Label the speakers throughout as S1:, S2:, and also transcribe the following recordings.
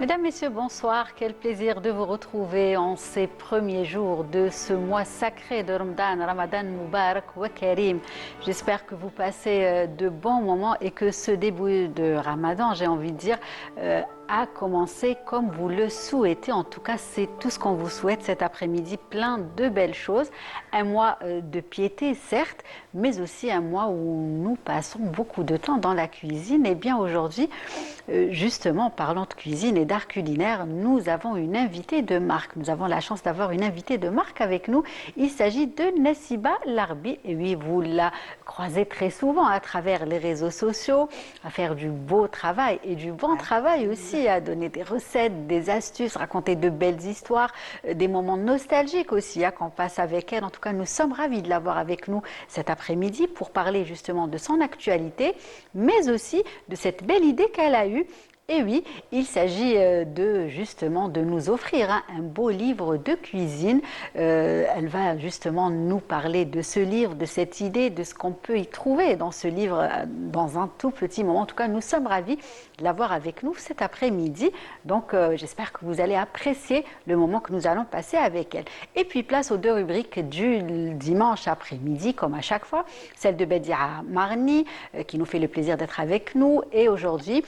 S1: Mesdames, Messieurs, bonsoir. Quel plaisir de vous retrouver en ces premiers jours de ce mois sacré de Ramadan, Ramadan Mubarak wa Karim. J'espère que vous passez de bons moments et que ce début de Ramadan, j'ai envie de dire, a commencé comme vous le souhaitez. En tout cas, c'est tout ce qu'on vous souhaite cet après-midi. Plein de belles choses. Un mois de piété, certes, mais aussi un mois où nous passons beaucoup de temps dans la cuisine. Et bien aujourd'hui, justement, parlant de cuisine et d'art culinaire, nous avons une invitée de marque. Nous avons la chance d'avoir une invitée de marque avec nous. Il s'agit de Nessiba Larbi. Et oui, vous la croisez très souvent à travers les réseaux sociaux, à faire du beau travail et du bon travail aussi, à donner des recettes, des astuces, raconter de belles histoires, des moments nostalgiques aussi qu'on passe avec elle. En tout cas, nous sommes ravis de l'avoir avec nous cet après-midi pour parler justement de son actualité, mais aussi de cette belle idée qu'elle a eue. Et oui, il s'agit justement de nous offrir un beau livre de cuisine. Elle va justement nous parler de ce livre, de cette idée, de ce qu'on peut y trouver dans ce livre dans un tout petit moment. En tout cas, nous sommes ravis de l'avoir avec nous cet après-midi. Donc, j'espère que vous allez apprécier le moment que nous allons passer avec elle. Et puis, place aux deux rubriques du dimanche après-midi, comme à chaque fois. Celle de Bedia Marni, qui nous fait le plaisir d'être avec nous. Et aujourd'hui,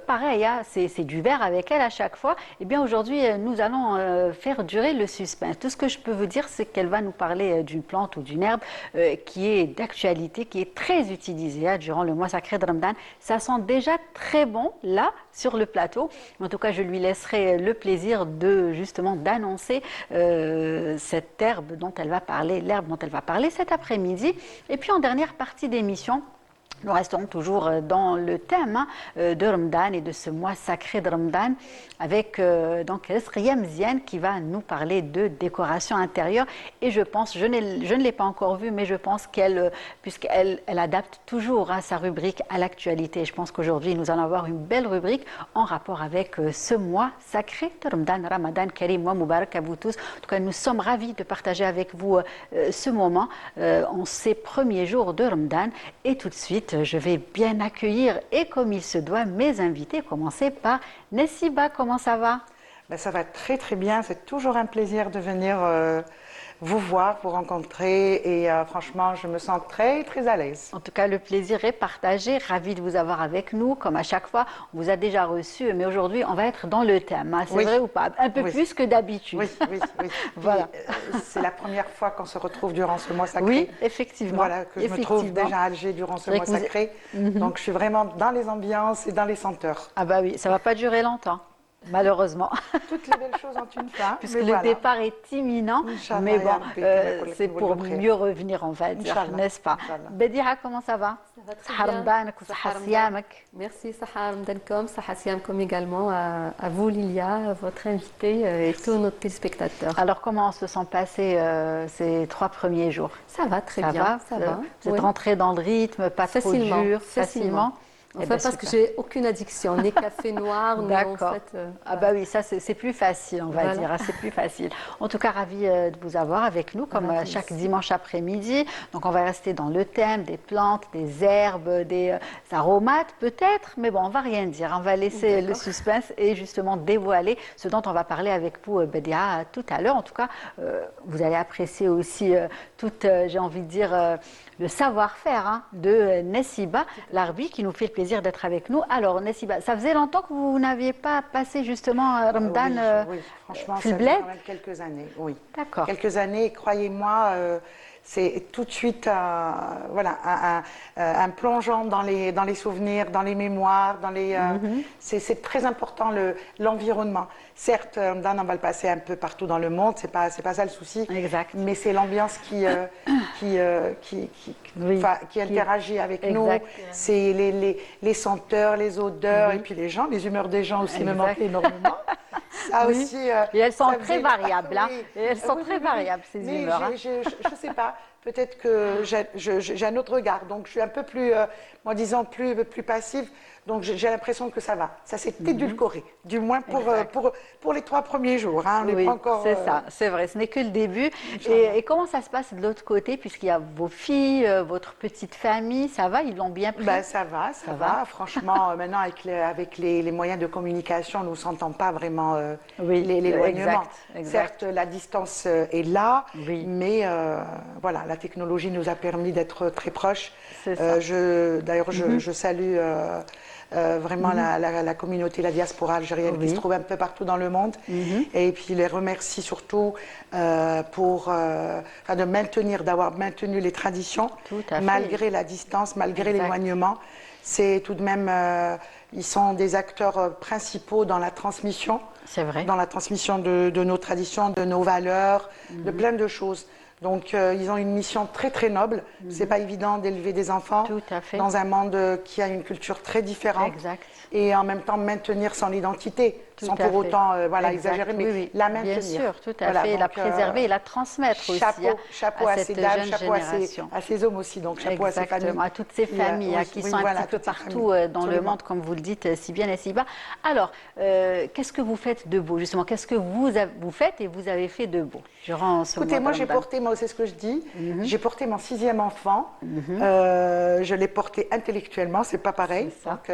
S1: pareil, c'est du vert avec elle à chaque fois. Et bien aujourd'hui, nous allons faire durer le suspense. Tout ce que je peux vous dire, c'est qu'elle va nous parler d'une plante ou d'une herbe qui est d'actualité, qui est très utilisée durant le mois sacré de Ramadan. Ça sent déjà très bon là sur le plateau. En tout cas, je lui laisserai le plaisir de justement d'annoncer cette herbe dont elle va parler, l'herbe dont elle va parler cet après-midi. Et puis en dernière partie d'émission, nous restons toujours dans le thème de Ramadan et de ce mois sacré de Ramadan avec donc Riyam Ziane qui va nous parler de décoration intérieure. Et je pense, je ne l'ai pas encore vue, mais je pense qu'elle, puisqu'elle adapte toujours sa rubrique à l'actualité. Je pense qu'aujourd'hui, nous allons avoir une belle rubrique en rapport avec ce mois sacré de Ramadan, Ramadan Karim wa Mubarak à vous tous. En tout cas, nous sommes ravis de partager avec vous ce moment en ces premiers jours de Ramadan. Et tout de suite, je vais bien accueillir et comme il se doit mes invités, commencer par Nessiba. Comment ça va?
S2: Ben, ça va très très bien, c'est toujours un plaisir de venir vous voir, vous rencontrer et franchement je me sens très très à l'aise.
S1: En tout cas, le plaisir est partagé, ravi de vous avoir avec nous. Comme à chaque fois, on vous a déjà reçu, mais aujourd'hui on va être dans le thème, c'est vrai ou pas? Un peu plus que d'habitude.
S2: Oui.
S1: Voilà.
S2: C'est la première fois qu'on se retrouve durant ce mois sacré.
S1: Oui, effectivement.
S2: Voilà, que je me trouve déjà à Alger durant ce mois sacré. Donc je suis vraiment dans les ambiances et dans les senteurs.
S1: Ah bah oui, ça ne va pas durer longtemps. Malheureusement.
S2: Toutes les belles choses ont une fin.
S1: Puisque le départ est imminent, mais bon, c'est pour mieux revenir, on va dire, n'est-ce pas? Bedia, comment ça va?
S3: Ça va très bien. Merci, Sahar Mdankom, Sahar Siamkom également, à vous Lilia, votre invitée et tous nos téléspectateurs.
S1: Alors, comment se sont passés ces 3 premiers jours?
S3: Ça va très bien, ça va.
S1: Vous êtes rentré dans le rythme, pas trop dur, facilement?
S3: Enfin, parce que j'ai aucune addiction, ni café noir, ni en fait...
S1: Ah bah oui, ça c'est plus facile, on va dire, c'est plus facile. En tout cas, ravi de vous avoir avec nous, comme chaque dimanche après-midi. Donc on va rester dans le thème des plantes, des herbes, des aromates peut-être, mais bon, on va rien dire. On va laisser le suspense et justement dévoiler ce dont on va parler avec vous, Bedia, tout à l'heure. En tout cas, vous allez apprécier aussi tout, j'ai envie de dire, le savoir-faire de Nessiba Larbi qui nous fait le plaisir d'être avec nous. Alors Nessiba, ça faisait longtemps que vous n'aviez pas passé justement Ramadan
S2: oui, franchement, ça
S1: fait
S2: fait quand même quelques années, oui.
S1: D'accord.
S2: Quelques années, croyez-moi, c'est tout de suite voilà, un plongeon dans les souvenirs, dans les mémoires, c'est très important l'environnement. Certes, Ramadan, on va le passer un peu partout dans le monde, c'est pas ça le souci.
S1: Exact.
S2: Mais c'est l'ambiance qui interagit avec nous. C'est les senteurs, les odeurs, et puis les gens, les humeurs des gens aussi me manquent énormément. Ça aussi,
S1: et elles sont très variables, et elles sont très variables, ces humeurs.
S2: Je ne sais pas, peut-être que j'ai un autre regard, donc je suis un peu plus, moi disons, plus passive. Donc j'ai l'impression que ça va. Ça s'est édulcoré, du moins pour les 3 premiers jours. Hein. On n'est
S1: Oui,
S2: pas encore.
S1: c'est ça, c'est vrai, ce n'est que le début. Et comment ça se passe de l'autre côté, puisqu'il y a vos filles, votre petite famille, ça va, ils l'ont bien pris?
S2: Ben, ça va. Franchement, maintenant, avec les moyens de communication, nous ne sentons pas vraiment l'éloignement.
S1: Exact.
S2: Certes, la distance est là,
S1: Oui.
S2: mais voilà, la technologie nous a permis d'être très proches.
S1: C'est ça.
S2: D'ailleurs, je salue vraiment la communauté, la diaspora algérienne qui se trouve un peu partout dans le monde. Et puis les remercie surtout d'avoir maintenu les traditions
S1: Tout à fait.
S2: malgré la distance, malgré l'éloignement. C'est tout de même, ils sont des acteurs principaux dans la transmission.
S1: C'est vrai.
S2: Dans la transmission de nos traditions, de nos valeurs, de plein de choses. Donc, ils ont une mission très, très noble. C'est pas évident d'élever des enfants
S1: Tout à fait.
S2: dans un monde qui a une culture très différente.
S1: Exact.
S2: Et en même temps, maintenir son identité, sans pour autant exagérer, mais la maintenir.
S1: Bien sûr, tout à
S2: Voilà,
S1: fait,
S2: donc,
S1: la préserver et la transmettre aussi
S2: chapeau
S1: à
S2: à
S1: cette
S2: ces dames,
S1: jeune
S2: chapeau
S1: génération.
S2: à ces hommes aussi, donc chapeau à ces familles.
S1: Exactement, à toutes ces familles qui sont un petit peu partout dans le monde, comme vous le dites si bien et si bas. Alors, qu'est-ce que vous faites de beau, justement? Qu'est-ce que vous faites et vous avez fait de beau durant ce mois de
S2: Écoutez, moi j'ai
S1: Ramadan?
S2: porté, c'est ce que je dis, j'ai porté mon 6e enfant. Je l'ai porté intellectuellement, c'est pas pareil.
S1: C'est ça.
S2: Donc,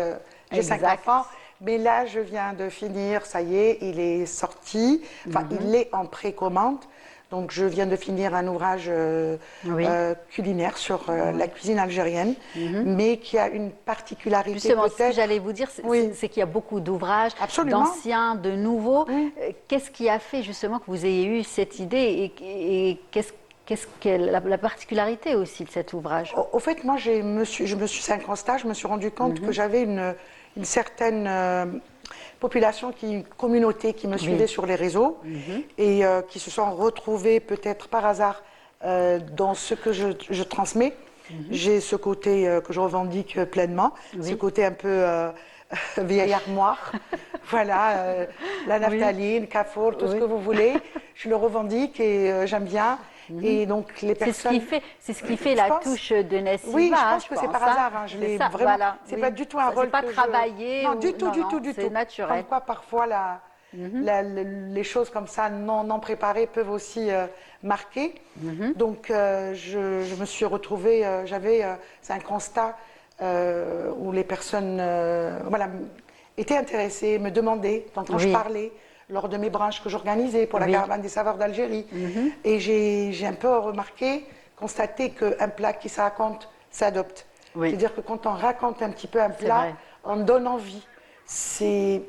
S2: j'ai 5
S1: Exact.
S2: enfants. Mais là, je viens de finir, ça y est, il est sorti. Enfin, il est en précommande. Donc, je viens de finir un ouvrage culinaire sur la cuisine algérienne, mais qui a une particularité
S1: Justement, ce que
S2: peut-être.
S1: j'allais vous dire, c'est qu'il y a beaucoup d'ouvrages,
S2: Absolument.
S1: d'anciens, de nouveaux. Qu'est-ce qui a fait justement que vous ayez eu cette idée et qu'est-ce que la particularité aussi de cet ouvrage?
S2: Au fait, moi, c'est un constat, je me suis rendu compte que j'avais une certaine population, communauté qui me suivait sur les réseaux et qui se sont retrouvés peut-être par hasard dans ce que je transmets. J'ai ce côté que je revendique pleinement, ce côté un peu vieille armoire, voilà, la naphtaline, Carrefour, tout ce que vous voulez. Je le revendique et j'aime bien. Et donc les personnes.
S1: C'est ce qui fait la touche de Nessiba.
S2: Oui, je pense que c'est par hasard. Hein, je l'ai vraiment.
S1: Voilà,
S2: c'est pas du tout un rôle.
S1: C'est pas travaillé.
S2: Non, du tout.
S1: C'est naturel.
S2: Comme quoi, parfois, les choses comme ça, non préparées, peuvent aussi marquer. Donc, je me suis retrouvée. C'est un constat où les personnes, étaient intéressées, me demandaient, quand je parlais. Lors de mes branches que j'organisais pour la caravane des saveurs d'Algérie. Et j'ai un peu constaté qu'un plat qui se raconte s'adopte. C'est-à-dire que quand on raconte un petit peu un plat, on donne envie. C'est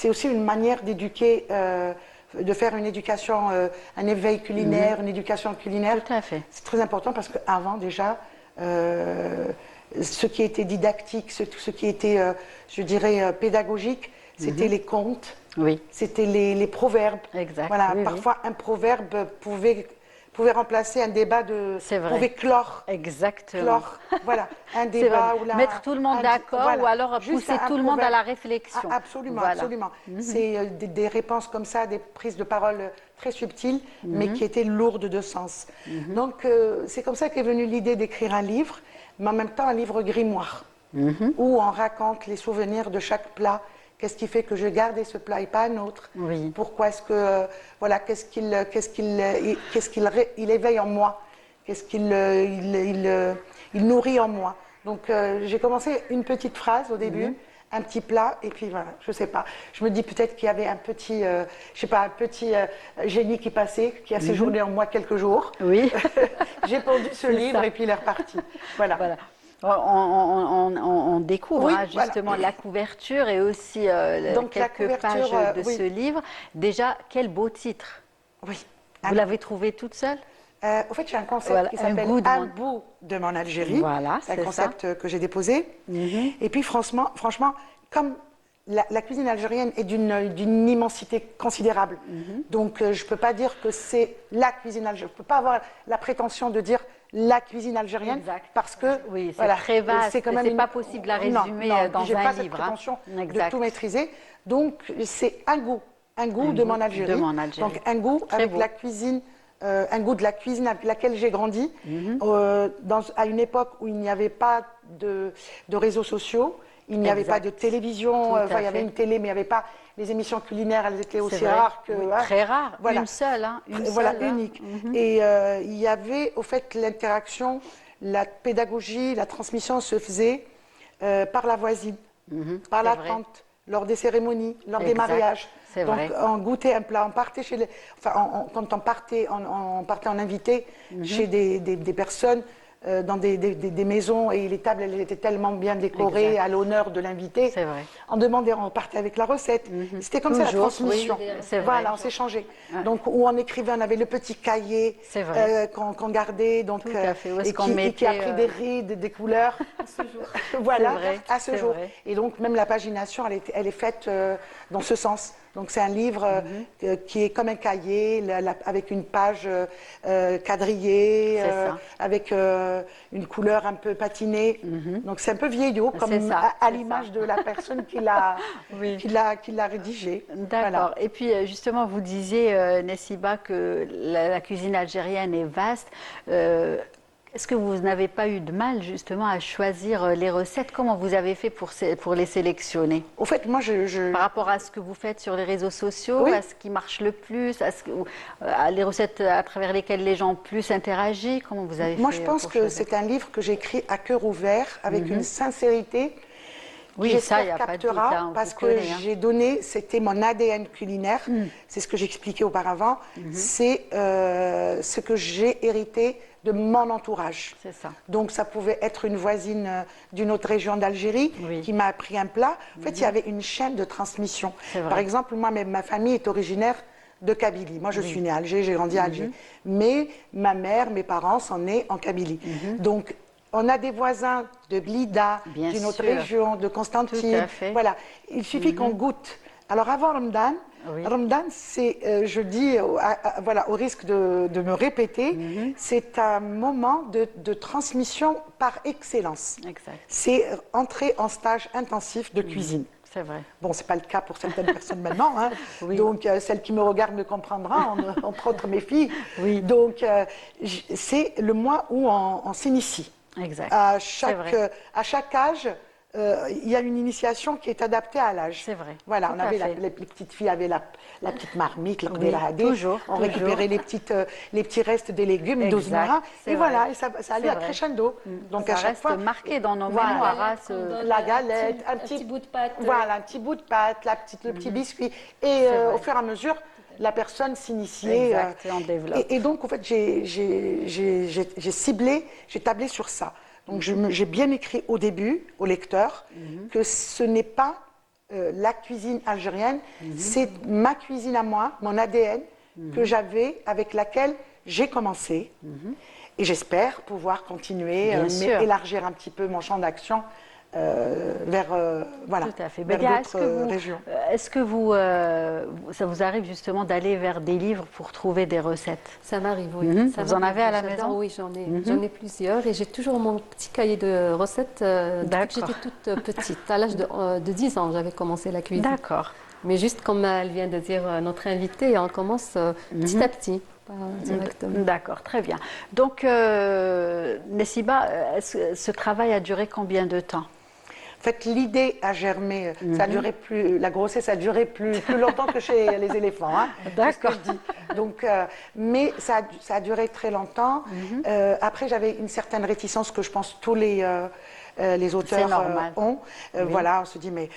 S2: aussi une manière d'éduquer, de faire une éducation, un éveil culinaire, une éducation culinaire.
S1: Tout à fait.
S2: C'est très important parce qu'avant déjà, ce qui était didactique, ce qui était, je dirais, pédagogique, c'était les contes.
S1: Oui.
S2: C'était les proverbes.
S1: Exact.
S2: Voilà, parfois un proverbe pouvait remplacer un débat pouvait clore.
S1: Exactement.
S2: Clore. Voilà, un débat ou
S1: mettre tout le monde d'accord ou alors pousser tout le monde à la réflexion.
S2: Absolument. C'est des réponses comme ça, des prises de parole très subtiles, mais qui étaient lourdes de sens. Donc c'est comme ça qu'est venue l'idée d'écrire un livre, mais en même temps un livre grimoire, où on raconte les souvenirs de chaque plat. Qu'est-ce qui fait que je gardais ce plat et pas un autre? Pourquoi est-ce que qu'est-ce qu'il éveille en moi? Qu'est-ce qu'il il nourrit en moi? Donc j'ai commencé une petite phrase au début, un petit plat, et puis voilà, je sais pas. Je me dis peut-être qu'il y avait un petit, génie qui passait, qui a séjourné en moi quelques jours.
S1: Oui.
S2: J'ai pondu ce livre et puis il est reparti. Voilà.
S1: On découvre justement la couverture et aussi quelques pages de ce livre. Déjà, quel beau titre!
S2: Oui.
S1: Vous l'avez trouvé toute seule?
S2: Au fait, j'ai un concept qui s'appelle Un bout de mon Algérie.
S1: Voilà,
S2: c'est un concept que j'ai déposé. Et puis, franchement, comme la cuisine algérienne est d'une immensité considérable, donc je ne peux pas dire que c'est la cuisine algérienne. Je ne peux pas avoir la prétention de dire la cuisine algérienne, parce que
S1: c'est très vaste, c'est pas possible de la résumer dans un livre.
S2: J'ai pas cette prétention de tout maîtriser, donc c'est un goût de mon Algérie. Donc un goût avec la cuisine, un goût de la cuisine avec laquelle j'ai grandi, à une époque où il n'y avait pas de réseaux sociaux Il n'y avait
S1: Exact.
S2: pas de télévision,
S1: Tout à
S2: enfin, il y avait
S1: fait.
S2: une télé, mais il n'y avait pas les émissions culinaires, elles étaient
S1: C'est
S2: aussi
S1: vrai.
S2: rares que...
S1: Oui,
S2: hein.
S1: très rare,
S2: Voilà.
S1: une seule, hein, une
S2: Voilà,
S1: seule, hein.
S2: unique. Et il y avait, au fait, l'interaction, la pédagogie, la transmission se faisait par la voisine, par
S1: c'est
S2: la
S1: vrai.
S2: tante, lors des cérémonies, lors des
S1: Exact,
S2: mariages.
S1: c'est
S2: Donc,
S1: vrai.
S2: on goûtait un plat, on partait chez les... Enfin, quand on partait en invité chez des personnes dans des maisons et les tables, elles étaient tellement bien décorées
S1: Exact.
S2: à l'honneur de l'invité.
S1: C'est vrai.
S2: On demandait, on partait avec la recette. C'était comme ça la
S1: Toujours,
S2: transmission.
S1: oui, c'est vrai.
S2: Voilà, on s'échangeait. Donc, où on écrivait, on avait le petit cahier
S1: C'est vrai.
S2: qu'on gardait. Donc,
S1: Tout à fait. Où est-ce
S2: et
S1: qu'on
S2: qui a
S1: mettait,
S2: pris des rides, des couleurs. Voilà,
S1: C'est vrai,
S2: à ce
S1: c'est
S2: jour.
S1: vrai.
S2: Et donc, même la pagination, elle est faite dans ce sens. Donc, c'est un livre qui est comme un cahier, avec une page quadrillée,
S1: C'est ça.
S2: avec une couleur un peu patinée. Donc, c'est un peu vieillot, comme
S1: C'est ça,
S2: à
S1: c'est
S2: l'image
S1: ça.
S2: de la personne qui l'a
S1: Oui.
S2: qui l'a rédigé.
S1: D'accord.
S2: Voilà.
S1: Et puis justement, vous disiez, Nessiba, que la cuisine algérienne est vaste. Est-ce que vous n'avez pas eu de mal justement à choisir les recettes? Comment vous avez fait pour les sélectionner?
S2: Au fait, moi,
S1: Par rapport à ce que vous faites sur les réseaux sociaux,
S2: Oui.
S1: à ce qui marche le plus, à les recettes à travers lesquelles les gens ont plus interagi, comment vous avez
S2: moi,
S1: fait
S2: je pense
S1: pour
S2: que
S1: choisir?
S2: c'est un livre que j'écris à cœur ouvert, avec une sincérité.
S1: Oui,
S2: qui,
S1: ça,
S2: j'espère,
S1: il n'y a pas de doute,
S2: captera,
S1: hein, on
S2: parce
S1: vous
S2: que
S1: connaît, hein.
S2: j'ai donné, c'était mon ADN culinaire, c'est ce que j'expliquais auparavant, c'est ce que j'ai hérité de mon entourage.
S1: C'est ça.
S2: Donc ça pouvait être une voisine d'une autre région d'Algérie
S1: Oui.
S2: qui m'a appris un plat. En fait, il y avait une chaîne de transmission.
S1: C'est vrai.
S2: Par exemple, moi, ma famille est originaire de Kabylie. Moi, je suis née à Alger, j'ai grandi à Alger. Mais ma mère, mes parents sont nés en Kabylie. Donc, on a des voisins de Blida,
S1: Bien
S2: d'une autre
S1: sûr.
S2: région, de
S1: Tout
S2: Constantine.
S1: à fait.
S2: Voilà, il suffit qu'on goûte. Alors avant Ramadan,
S1: Oui.
S2: Ramadan, c'est, je dis, voilà, au risque de me répéter, c'est un moment de transmission par excellence.
S1: Exact.
S2: C'est entrer en stage intensif de cuisine.
S1: C'est vrai.
S2: Bon, ce n'est pas le cas pour certaines personnes maintenant, hein.
S1: Oui.
S2: Donc celle qui me regarde me comprendra, entre autres mes filles.
S1: Oui.
S2: Donc c'est le mois où on s'initie.
S1: Exact.
S2: À
S1: C'est vrai.
S2: chaque âge, il y a une initiation qui est adaptée à l'âge.
S1: C'est vrai.
S2: Voilà,
S1: Tout
S2: on
S1: à
S2: avait
S1: fait.
S2: les petites filles avaient la petite marmite,
S1: Oui, toujours,
S2: on
S1: toujours.
S2: récupérait les petits restes des légumes,
S1: Exact,
S2: d'Ozmara,
S1: c'est
S2: et voilà,
S1: vrai.
S2: et ça
S1: C'est
S2: allait à
S1: vrai.
S2: crescendo. Donc
S1: Ça
S2: à chaque
S1: reste
S2: fois,
S1: marqué dans nos
S2: Voilà.
S1: mémoires, hein,
S3: qu'on donne
S2: la galette, un
S3: petit bout de pâte.
S2: voilà, un petit bout de pâte, le petit biscuit, et
S1: vrai.
S2: au fur et à mesure, la personne s'initiait.
S1: Exact, et on développe.
S2: Et donc, en fait, j'ai ciblé, j'ai tablé sur ça. Donc, j'ai bien écrit au début, au lecteur, que ce n'est pas la cuisine algérienne, c'est ma cuisine à moi, mon ADN, que j'avais, avec laquelle j'ai commencé. Et j'espère pouvoir continuer,
S1: Bien sûr.
S2: élargir un petit peu mon champ d'action vers, voilà,
S1: Tout à fait.
S2: vers
S1: Bédia,
S2: d'autres régions.
S1: est-ce que ça vous arrive justement d'aller vers des livres pour trouver des recettes?
S3: Ça m'arrive, oui. Ça
S1: Vous en
S3: m'arrive.
S1: avez à la
S3: J'adore,
S1: maison?
S3: Oui, j'en ai plusieurs. Et j'ai toujours mon petit cahier de recettes depuis que
S1: D'accord.
S3: j'étais toute petite. À l'âge de 10 ans, j'avais commencé la cuisine.
S1: D'accord.
S3: Mais juste comme elle vient de dire notre invitée, on commence petit à petit, pas directement.
S1: D'accord, très bien. Donc, Nessiba, ce travail a duré combien de temps?
S2: En fait, l'idée a germé. Ça a duré la grossesse a duré plus longtemps que chez les éléphants. Hein,
S1: D'accord.
S2: c'est ce que je dis. Donc, mais ça a duré très longtemps. Après, j'avais une certaine réticence que je pense tous les auteurs
S1: normal.
S2: ont. Voilà, on se dit, mais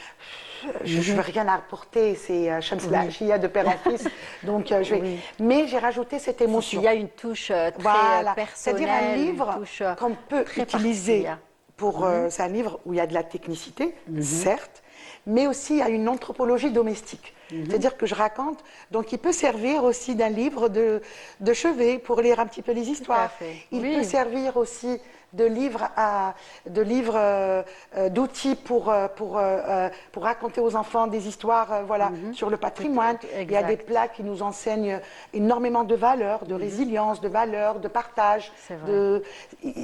S2: je ne veux rien apporter. C'est Shams Lahachia de père en fils. Donc, je vais. Mais j'ai rajouté cette émotion.
S1: Il y a une touche très
S2: Voilà.
S1: personnelle,
S2: C'est-à-dire un
S1: une
S2: livre
S1: touche
S2: qu'on peut
S1: très
S2: utiliser
S1: particulière.
S2: c'est un livre où il y a de la technicité, certes, mais aussi il y a une anthropologie domestique. C'est-à-dire que je raconte, donc il peut servir aussi d'un livre de chevet pour lire un petit peu les histoires.
S1: fait.
S2: Il
S1: Oui.
S2: peut servir aussi de livre d'outils pour raconter aux enfants des histoires voilà, sur le patrimoine. Il y a des
S1: Exact.
S2: plats qui nous enseignent énormément de valeurs, de résilience, de valeurs, de partage.
S1: C'est vrai.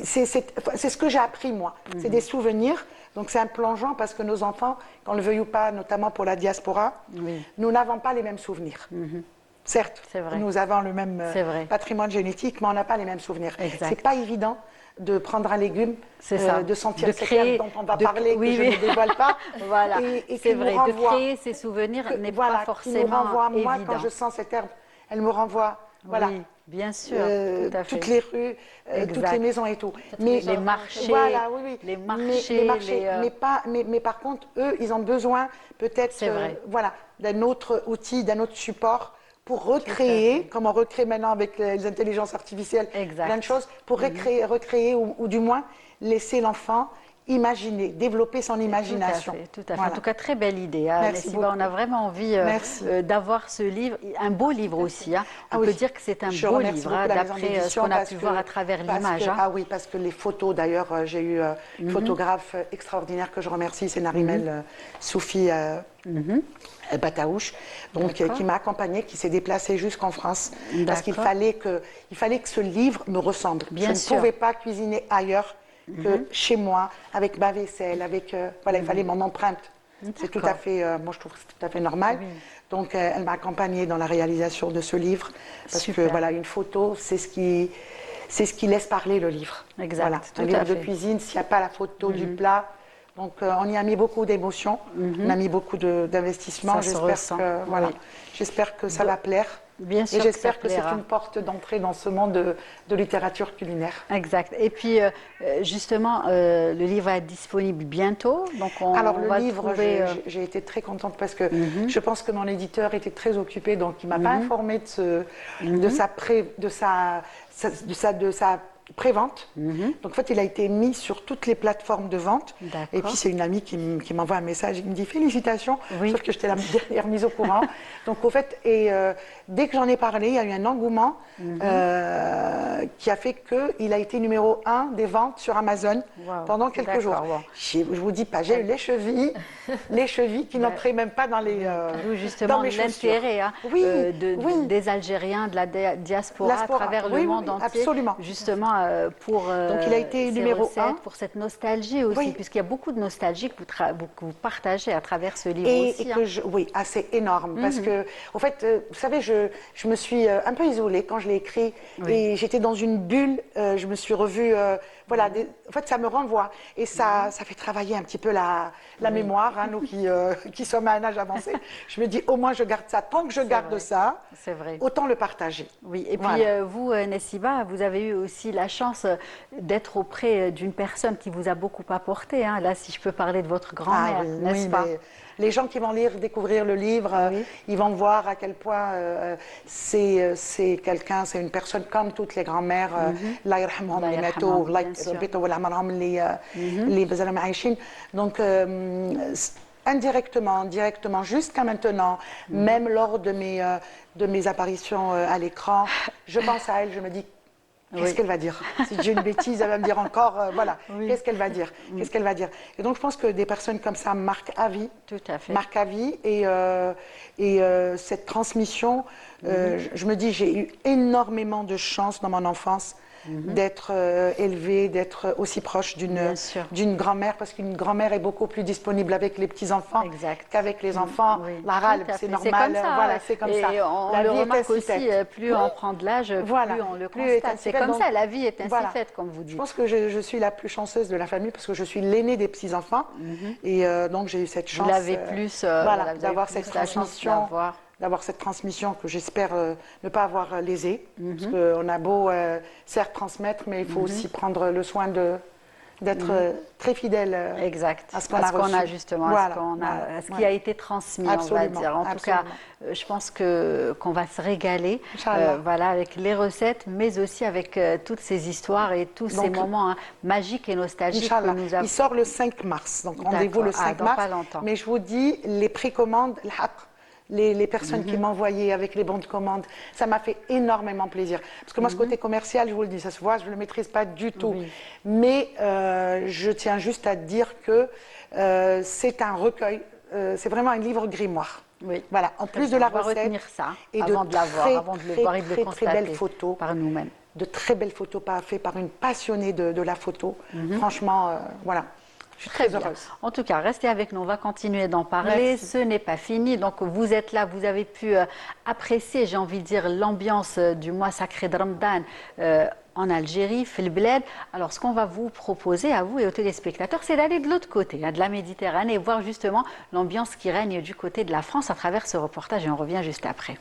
S2: C'est ce que j'ai appris moi. C'est des souvenirs. Donc c'est un plongeon parce que nos enfants, qu'on le veuille ou pas, notamment pour la diaspora, nous n'avons pas les mêmes souvenirs. Certes,
S1: C'est vrai.
S2: nous avons le même
S1: C'est vrai.
S2: patrimoine génétique, mais on n'a pas les mêmes souvenirs.
S1: Exact.
S2: C'est pas évident de prendre un légume, de sentir
S1: de
S2: cette
S1: créer,
S2: herbe dont on va parler,
S1: oui,
S2: que je ne dévoile pas.
S1: Voilà,
S2: et
S1: c'est
S2: qui nous
S1: vrai,
S2: renvoie,
S1: de créer ces souvenirs n'est
S2: voilà,
S1: pas
S2: qui nous
S1: forcément
S2: renvoie, moi,
S1: évident.
S2: quand je sens cette herbe, elle me renvoie, voilà.
S1: Oui, bien sûr, tout à fait.
S2: Toutes les rues, toutes les maisons et tout.
S1: Mais les marchés,
S2: voilà, oui, oui.
S1: les marchés,
S2: mais par contre, eux, ils ont besoin peut-être, voilà, d'un autre outil, d'un autre support pour recréer, comme on recrée maintenant avec les intelligences artificielles, plein de choses, pour recréer ou du moins laisser l'enfant imaginer, développer son imagination.
S1: Tout à fait.
S2: Voilà.
S1: En tout cas, très belle idée. Hein,
S2: Merci
S1: Nessiba,
S2: beaucoup.
S1: on a vraiment envie d'avoir ce livre, un beau livre aussi. Hein. On peut dire que c'est un beau livre, hein, d'après ce qu'on a pu voir à travers l'image.
S2: Ah oui, parce que les photos, d'ailleurs, j'ai eu une photographe extraordinaire que je remercie, c'est Narimel Soufi Bataouche, donc qui m'a accompagnée, qui s'est déplacée jusqu'en France, parce qu'il fallait que ce livre me ressemble. Je ne pouvais pas cuisiner ailleurs que chez moi, avec ma vaisselle, avec voilà, il fallait mon empreinte. C'est tout à fait, moi je trouve que c'est tout à fait normal. Oui. Donc elle m'a accompagnée dans la réalisation de ce livre, parce que voilà, une photo, c'est ce qui laisse parler le livre.
S1: Exact.
S2: Voilà, un livre de cuisine, s'il n'y a pas la photo du plat. Donc on y a mis beaucoup d'émotions, on a mis beaucoup d'investissement. J'espère que ça va plaire.
S1: Bien sûr.
S2: Et j'espère que c'est une porte d'entrée dans ce monde de littérature culinaire.
S1: Exact. Et puis, justement, le livre est disponible bientôt. Donc
S2: alors, le livre, j'ai été très contente parce que je pense que mon éditeur était très occupé, donc il ne m'a pas informé de sa prévente. Donc en fait, il a été mis sur toutes les plateformes de vente. Et puis c'est une amie qui m'envoie un message et qui me dit félicitations, sauf que j'étais la dernière mise au courant. Donc au fait, dès que j'en ai parlé, il y a eu un engouement qui a fait qu'il a été numéro 1 des ventes sur Amazon pendant quelques jours. Je vous dis pas, j'ai eu les chevilles qui n'entraient même pas dans les
S1: justement
S2: dans mes
S1: l'intérêt des Algériens, de la diaspora à travers le monde entier.
S2: Absolument.
S1: Justement pour
S2: donc il a été numéro 1
S1: pour cette nostalgie aussi, puisqu'il y a beaucoup de nostalgie que vous partagez à travers ce livre aussi.
S2: Oui, assez énorme, parce que au fait, vous savez, je me suis un peu isolée quand je l'ai écrit et j'étais dans une bulle. Je me suis revue, voilà. En fait, ça me renvoie et ça fait travailler un petit peu la mémoire. Hein, nous qui sommes à un âge avancé, je me dis au moins je garde ça. Tant que je garde ça, autant le partager.
S1: Oui. Et puis vous, Nessiba, vous avez eu aussi la chance d'être auprès d'une personne qui vous a beaucoup apporté. Hein. Là, si je peux parler de votre grand-mère, n'est-ce pas?
S2: Les gens qui vont découvrir le livre, ils vont voir à quel point c'est quelqu'un, c'est une personne comme toutes les grands-mères, donc indirectement, directement, jusqu'à maintenant, même lors de mes apparitions à l'écran, je pense à elle, je me dis qu'est-ce qu'elle va dire? Si j'ai une bêtise, elle va me dire encore, voilà, qu'est-ce qu'elle va dire? Qu'est-ce qu'elle va dire? Et donc, je pense que des personnes comme ça marquent à vie.
S1: Tout à fait.
S2: Marquent à vie. Et cette transmission, je me dis, j'ai eu énormément de chance dans mon enfance d'être élevée, d'être aussi proche d'une grand-mère, parce qu'une grand-mère est beaucoup plus disponible avec les petits-enfants qu'avec les enfants. C'est normal, voilà, c'est comme ça.
S1: On le remarque aussi, plus on prend de l'âge, plus on le constate. C'est comme ça, la vie est ainsi faite, comme vous dites.
S2: Je pense que je suis la plus chanceuse de la famille, parce que je suis l'aînée des petits-enfants, et donc j'ai eu cette chance d'avoir cette transmission. D'avoir cette transmission que j'espère ne pas avoir lésée. Parce qu'on a beau, certes, transmettre, mais il faut aussi prendre le soin d'être très fidèle
S1: à ce qu'on a justement, à ce qui a été transmis, on va dire. En tout cas, je pense qu'on va se régaler voilà, avec les recettes, mais aussi avec toutes ces histoires et tous ces moments magiques et nostalgiques que nous avons.
S2: Il sort le 5 mars, donc rendez-vous le 5 mars.
S1: Pas longtemps.
S2: Mais je vous dis, les précommandes, les personnes qui m'envoyaient avec les bons de commande, ça m'a fait énormément plaisir. Parce que moi, ce côté commercial, je vous le dis, ça se voit, je ne le maîtrise pas du tout. Mais je tiens juste à dire que c'est un recueil, c'est vraiment un livre grimoire. Voilà, en plus de la recette,
S1: retenir ça
S2: et
S1: avant de l'avoir, avant de le voir et de le constater
S2: très belles photos
S1: par nous-mêmes.
S2: De très belles photos faites par une passionnée de la photo. Franchement, voilà. Je suis très heureuse.
S1: En tout cas, restez avec nous, on va continuer d'en parler. Merci. Ce n'est pas fini, donc vous êtes là, vous avez pu apprécier, j'ai envie de dire, l'ambiance du mois sacré de Ramadan en Algérie, Filbled. Alors, ce qu'on va vous proposer à vous et aux téléspectateurs, c'est d'aller de l'autre côté, de la Méditerranée, et voir justement l'ambiance qui règne du côté de la France à travers ce reportage. Et on revient juste après.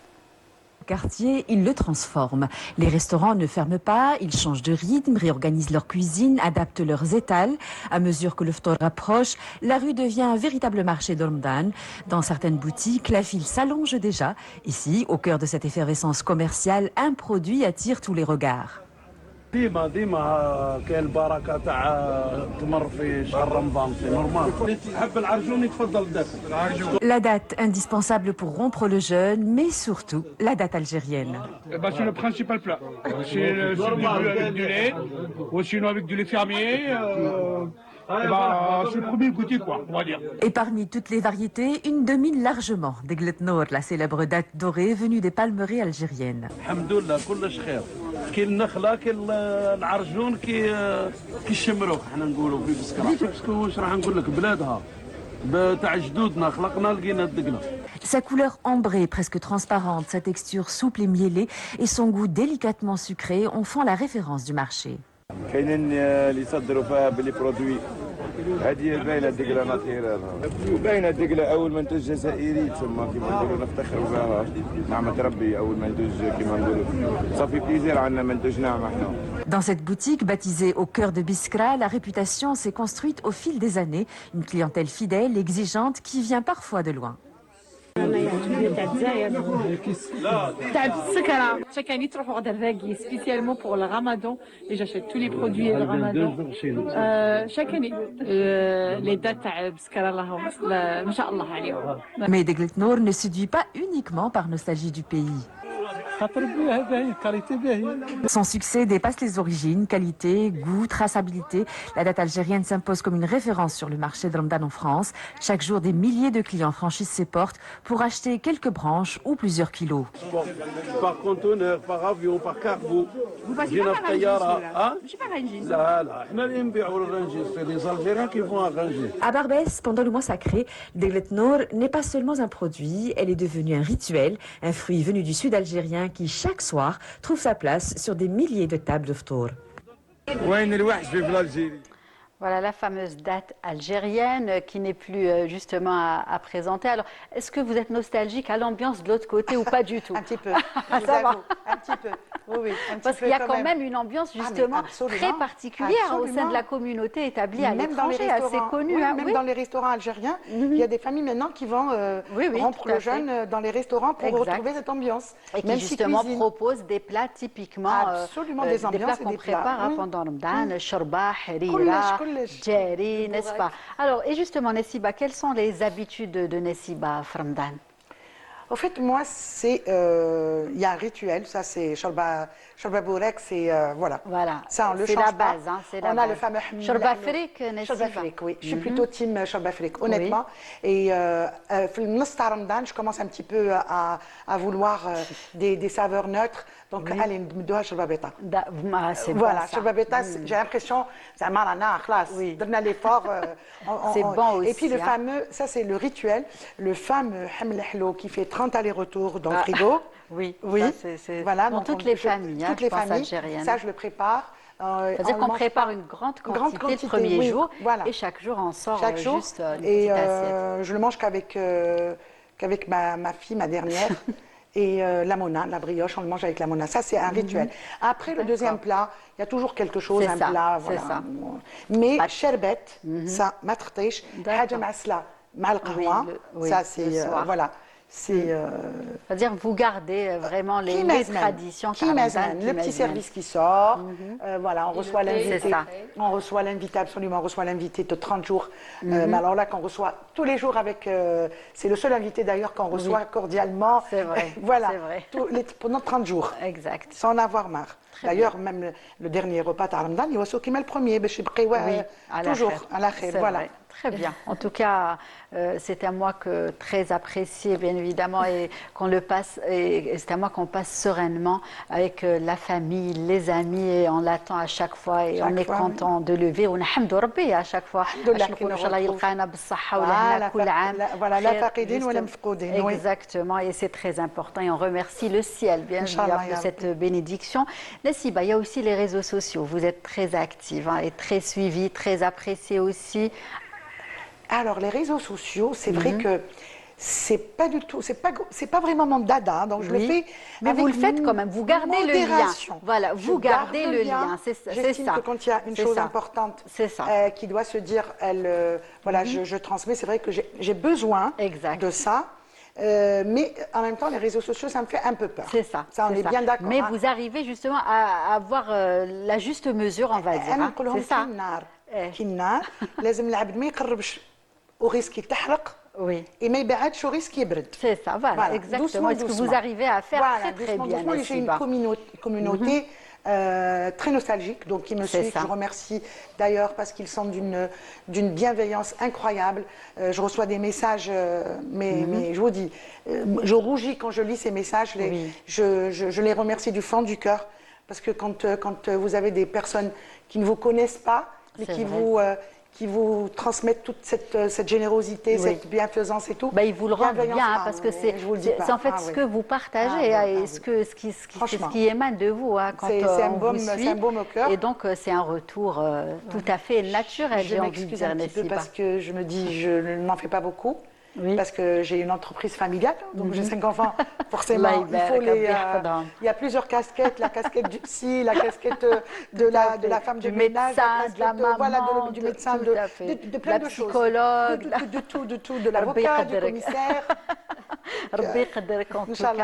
S4: Quartier, ils le transforment. Les restaurants ne ferment pas, ils changent de rythme, réorganisent leur cuisine, adaptent leurs étals. À mesure que le ftour approche, la rue devient un véritable marché de Ramadan. Dans certaines boutiques, la file s'allonge déjà. Ici, au cœur de cette effervescence commerciale, un produit attire tous les regards.
S5: ديما كاين البركه تاع تمر في شهر رمضان سي نورمال اللي تحب العرجون يتفضل داخل.
S4: La date indispensable pour rompre le jeûne, mais surtout la date algérienne.
S6: C'est le principal plat. C'est le soupe du bleu avec du lait, ou sinon avec du lait fermier. C'est le premier goûter, quoi, on va dire.
S4: Et parmi toutes les variétés, une domine largement. Deglet Noor, la célèbre date dorée venue des palmeraies algériennes.
S5: الحمد لله كلش خير. كاين النخله كاين العرجون كي الشمروخ حنا نقولوا في بسكره باسكو واش راح نقول لك بلادها تاع جدودنا خلقنا لقينا دقنا.
S4: Sa couleur ambrée, presque transparente, sa texture souple et mielée et son goût délicatement sucré en font la référence du marché.
S7: كاينين اللي يصدروا فيها بلي برودوي هذه باينه الدقله ناطيره باينه الدقله اول منتوج جزائري تسمى كيما نقولوا نفتخروا بها نعمه ربي اول منتوج كيما نقولوا صافي بليزير عندنا منتوج ناعم احنا.
S4: Dans cette boutique, baptisée au cœur de Biskra, la réputation s'est construite au fil des années. Une clientèle fidèle, exigeante, qui vient parfois de loin.
S8: Chaque année, تروح غدا الراقي spécialement pour le ramadan et j'achète tous les produits de ramadan. Chaque année, les dates تاع بسكرة اللهم ما شاء الله عليهم.
S4: Mais Deglet Noor ne séduit pas uniquement par nostalgie du pays. Son succès dépasse les origines, qualité, goût, traçabilité. La date algérienne s'impose comme une référence sur le marché de Ramadan en France. Chaque jour, des milliers de clients franchissent ses portes pour acheter quelques branches ou plusieurs kilos.
S5: Par conteneur, par avion, par cargo.
S8: Vous passez pas par Rungis, je sais pas Rungis.
S5: لا لا احنا اللي نبيعوا الرنجي c'est les Algériens qui vont à Rungis.
S4: À Barbès, pendant le mois sacré, Deglet Noor n'est pas seulement un produit, elle est devenue un rituel, un fruit venu du sud algérien qui, chaque soir, trouve sa place sur des milliers de tables de ftour.
S7: وين الوحش في الجزائر.
S1: Voilà la fameuse date algérienne qui n'est plus justement à présenter. Alors, est-ce que vous êtes nostalgique à l'ambiance de l'autre côté ou pas du tout?
S2: Un petit peu.
S1: Ça va.
S2: Un petit peu. Oui, oui. Un petit
S1: Parce
S2: peu
S1: qu'il y a quand même une ambiance justement
S2: absolument.
S1: très particulière au sein de
S2: Absolument.
S1: la communauté établie à
S2: Même dans les
S1: l'étranger, assez
S2: restaurants,
S1: connue.
S2: oui,
S1: hein,
S2: même
S1: oui.
S2: dans les restaurants algériens, il y a des familles maintenant qui vont
S1: Oui, oui,
S2: rompre
S1: tout à
S2: le
S1: fait.
S2: jeûne dans les restaurants pour
S1: Exact.
S2: retrouver cette ambiance.
S1: Et qui
S2: Même
S1: justement
S2: cuisinent.
S1: proposent des plats typiquement,
S2: Absolument, des
S1: plats
S2: ambiances et
S1: qu'on
S2: des plats.
S1: prépare hein,
S2: Oui.
S1: pendant Ramadan, shorba, harira,
S2: Koulesh, koulesh.
S1: djeri, n'est-ce pas? Alors, et justement, Nessiba, quelles sont les habitudes de Nessiba Ramadan?
S2: Au fait, moi, il y a un rituel, ça c'est Shorba Bourek, c'est voilà.
S1: Voilà,
S2: Ça, on le
S1: c'est
S2: change
S1: la
S2: pas.
S1: base. Hein, c'est
S2: On
S1: la
S2: a
S1: base.
S2: le fameux
S1: Shorba Frik, Nessiba.
S2: Shorba Frik, oui. Je suis plutôt team Shorba Frik, honnêtement. Et le Nostar Ramadan, je commence un petit peu à vouloir des saveurs neutres. Donc, allez, nous Shorba Beta.
S1: C'est
S2: Voilà,
S1: bon, ça.
S2: Shorba Beta, j'ai l'impression, c'est un marana, classe.
S1: Oui.
S2: Donne l'effort.
S1: C'est bon aussi,
S2: Et puis le
S1: hein.
S2: fameux, ça c'est le rituel, le fameux Haml Hlo qui fait 30 allers-retours dans le frigo.
S1: Oui,
S2: Oui,
S1: ça, c'est
S2: voilà,
S1: dans
S2: donc
S1: toutes les familles, hein,
S2: toutes
S1: je
S2: les
S1: pense,
S2: familles.
S1: algériennes.
S2: Ça, je le prépare.
S1: C'est-à-dire
S2: on
S1: qu'on
S2: mange
S1: prépare
S2: pas.
S1: une grande
S2: Grande
S1: quantité le premier
S2: oui,
S1: jour
S2: voilà.
S1: et chaque jour on sort
S2: Chaque jour.
S1: juste une
S2: Et
S1: petite assiette.
S2: je le mange qu'avec ma fille, ma dernière. Et la mona, la brioche, on le mange avec la mona. Ça, c'est un rituel. Après, le deuxième plat, il y a toujours quelque chose,
S1: C'est
S2: un
S1: ça,
S2: plat.
S1: c'est
S2: Voilà.
S1: ça.
S2: Mais sherbet, ça, ma tchtich,
S1: D'accord.
S2: haja masla, mal
S1: Oui,
S2: qahwa,
S1: oui,
S2: ça,
S1: le
S2: c'est
S1: soir.
S2: voilà. C'est
S1: C'est-à-dire vous gardez vraiment les traditions
S2: qui m'azman, le petit service qui sort, voilà, on reçoit l'invité.
S1: C'est ça.
S2: On reçoit l'invité, absolument, on reçoit l'invité de 30 jours. Mais alors là, qu'on reçoit tous les jours avec, c'est le seul invité d'ailleurs qu'on reçoit cordialement.
S1: C'est vrai,
S2: Voilà,
S1: c'est vrai.
S2: pendant 30 jours,
S1: Exact.
S2: sans en avoir marre. D'ailleurs, même le dernier repas de Ramadan, il y a aussi qui met le premier,
S1: Oui, à la
S2: toujours
S1: khair.
S2: à la khair,
S1: C'est
S2: voilà.
S1: vrai. Très bien. En tout cas, c'est un mois que très apprécié, bien évidemment, et qu'on le passe. Et c'est un mois qu'on passe sereinement avec la famille, les amis, et on l'attend à chaque fois. Et on est content de le vivre. ونحمدوا ربي à chaque fois. إن شاء الله يلقانا بالصحة ولهنا كل عام.
S2: Voilà, la faqidin ou la mfqoudin.
S1: Exactement, et c'est très important. Et on remercie le ciel, bien évidemment, de cette bénédiction. Nessiba, il y a aussi les réseaux sociaux. Vous êtes très active et très suivie, très appréciée aussi.
S2: Alors, les réseaux sociaux, c'est vrai que c'est pas du tout, c'est pas vraiment mon dada, donc je le fais.
S1: Mais vous le faites quand même, vous gardez le lien. Voilà, vous gardez le lien, c'est ça.
S2: J'estime que quand il y a une chose importante qui doit se dire, voilà, je transmets, c'est vrai que j'ai besoin de ça. Mais en même temps, les réseaux sociaux, ça me fait un peu peur.
S1: C'est ça.
S2: Ça, on est bien d'accord.
S1: Mais vous arrivez justement à avoir la juste mesure, on va dire. C'est ça.
S2: كالنار لازم العبد ما يقربش وريسك يتحرق et ما يبعدش وريسك يبرد.
S1: C'est ça, voilà, exactement. Est-ce que vous arrivez à faire très bien,
S2: J'ai une communauté très nostalgique, donc qui me suit, que je remercie d'ailleurs parce qu'ils sont d'une bienveillance incroyable. Je reçois des messages, mais je vous dis, je rougis quand je lis ces messages, je les remercie du fond du cœur, parce que quand vous avez des personnes qui ne vous connaissent pas, mais qui vous transmettent toute cette générosité, cette bienfaisance et tout.
S1: Ils vous le rendent bien, parce que c'est en fait ce que vous partagez et ce qui émane de vous quand on vous suit.
S2: C'est un baume au cœur.
S1: Et donc, c'est un retour tout à fait naturel, j'ai envie de dire.
S2: Je m'excuse un petit peu parce que je me dis, je n'en fais pas beaucoup. Parce que j'ai une entreprise familiale, donc j'ai 5 enfants, forcément, il faut il y a plusieurs casquettes, la casquette du psy, la casquette de la femme
S1: du
S2: de ménage,
S1: médecin, de la maman,
S2: du médecin, de plein de choses.
S1: Psychologue,
S2: de tout, de l'avocat, du commissaire.
S1: Rabbi يقدرك en tout cas.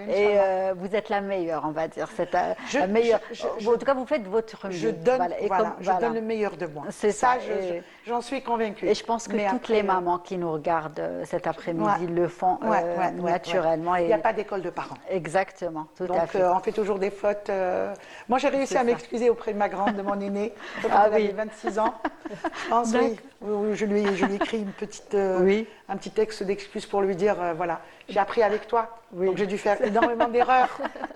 S1: Et vous êtes la meilleure, on va dire. C'est la meilleure. En tout cas, vous faites votre mieux.
S2: Je donne le meilleur de moi.
S1: C'est ça.
S2: J'en suis convaincue.
S1: Et je pense que toutes les mamans qui nous regardent cet après-midi le font naturellement.
S2: Il n'y a pas d'école de parents.
S1: Exactement, tout à fait.
S2: Donc, on fait toujours des fautes. Moi, j'ai réussi à m'excuser auprès de ma grande, de mon aînée, quand elle avait 26 ans. Je pense, je lui ai écrit un petit texte d'excuse pour lui dire, voilà, j'ai appris avec toi. Donc, j'ai dû faire énormément d'erreurs.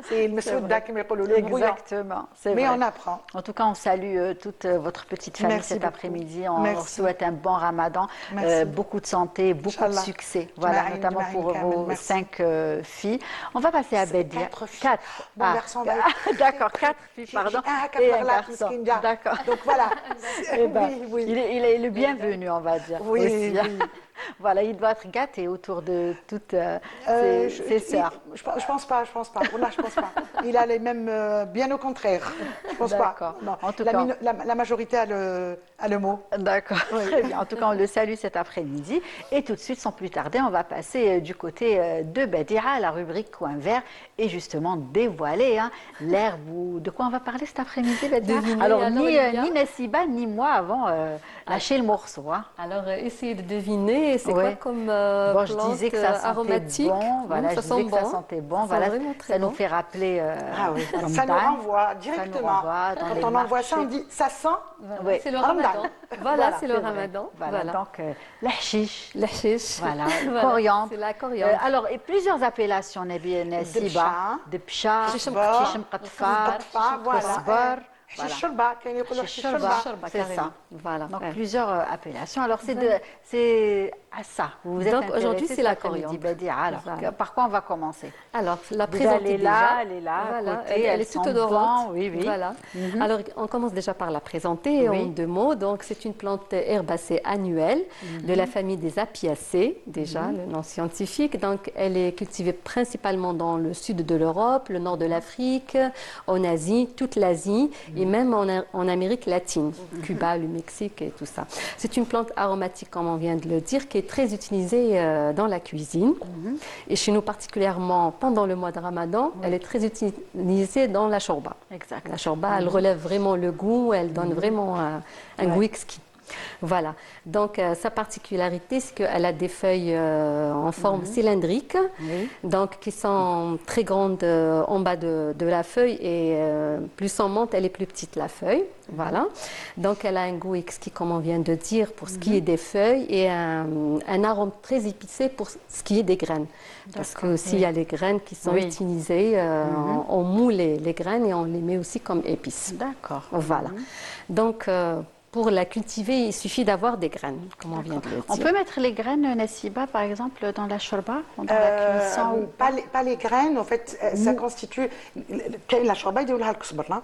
S2: C'est le monsieur Dak qui me le
S1: Exactement, c'est vrai.
S2: Mais on apprend.
S1: En tout cas, on salue toute votre petite famille cet après-midi. On souhaite un bon ramadan, beaucoup de santé, beaucoup de succès. Voilà, notamment pour vos 5 filles. On va passer à Bedia.
S2: 4 garçons.
S1: D'accord, 4 filles, pardon. Et un garçon. D'accord.
S2: Donc voilà.
S1: Il est le bienvenu, on va dire.
S2: Oui.
S1: Voilà, il doit être gâté autour de toutes ses sœurs.
S2: Je pense pas. Là, je pense pas. Il a les mêmes, bien au contraire. Je pense pas. Non.
S1: En tout cas,
S2: la majorité a le mot.
S1: D'accord, très bien. En tout cas, on le salue cet après-midi. Et tout de suite, sans plus tarder, on va passer du côté de Bedia, la rubrique Coin Vert, et justement dévoiler l'air. De quoi on va parler cet après-midi, Bedia? Alors, ni Nessiba, ni moi avons lâché le morceau.
S3: Alors, essayez de deviner. C'est quoi comme plante
S1: je disais que ça
S3: aromatique
S1: bon, voilà, je disais que ça sentait bon. Voilà, ça nous fait rappeler
S2: ça nous renvoie directement. Quand on envoie ça, on dit ça sent.
S3: C'est le ramadan. Voilà, c'est le ramadan.
S1: Voilà, donc l'hashish.
S3: Voilà,
S1: coriandre.
S3: C'est la coriandre.
S1: Alors, et plusieurs appellations, Nessiba, de pcha, chichim qatfar,
S2: voilà.
S1: C'est ça.
S3: Voilà.
S1: Donc plusieurs appellations. Alors c'est à ça. Vous êtes
S3: donc aujourd'hui c'est la coriandre.
S1: Alors par quoi on va commencer?
S3: Alors la présenter
S1: elle est là.
S3: Voilà. Elle est toute odorante.
S1: Oui.
S3: Voilà. Alors on commence déjà par la présenter en 2 mots. Donc c'est une plante herbacée annuelle de la famille des Apiacées, déjà le nom scientifique. Donc elle est cultivée principalement dans le sud de l'Europe, le nord de l'Afrique, en Asie, toute l'Asie et même en Amérique latine, Cuba, le Mexique et tout ça. C'est une plante aromatique, comme on vient de le dire, qui est très utilisée dans la cuisine. Et chez nous, particulièrement pendant le mois de Ramadan, elle est très utilisée dans la shorba.
S1: Exact.
S3: La shorba, elle relève vraiment le goût, elle donne vraiment un goût exquis. Voilà. Donc, sa particularité, c'est qu'elle a des feuilles en forme cylindrique, donc qui sont très grandes en bas de la feuille et plus on monte, elle est plus petite la feuille. Voilà. Donc, elle a un goût exquis, comme on vient de dire, pour ce qui est des feuilles et un arôme très épicé pour ce qui est des graines. Parce que aussi, il y a les graines qui sont utilisées. On moule les graines et on les met aussi comme épices.
S1: D'accord.
S3: Voilà. Donc, pour la cultiver, il suffit d'avoir des graines, comme on vient de le dire.
S1: On peut mettre les graines Nessiba, par exemple, dans la shorba, dans la cuisson
S2: pas les graines, en fait, ça constitue. La shorba,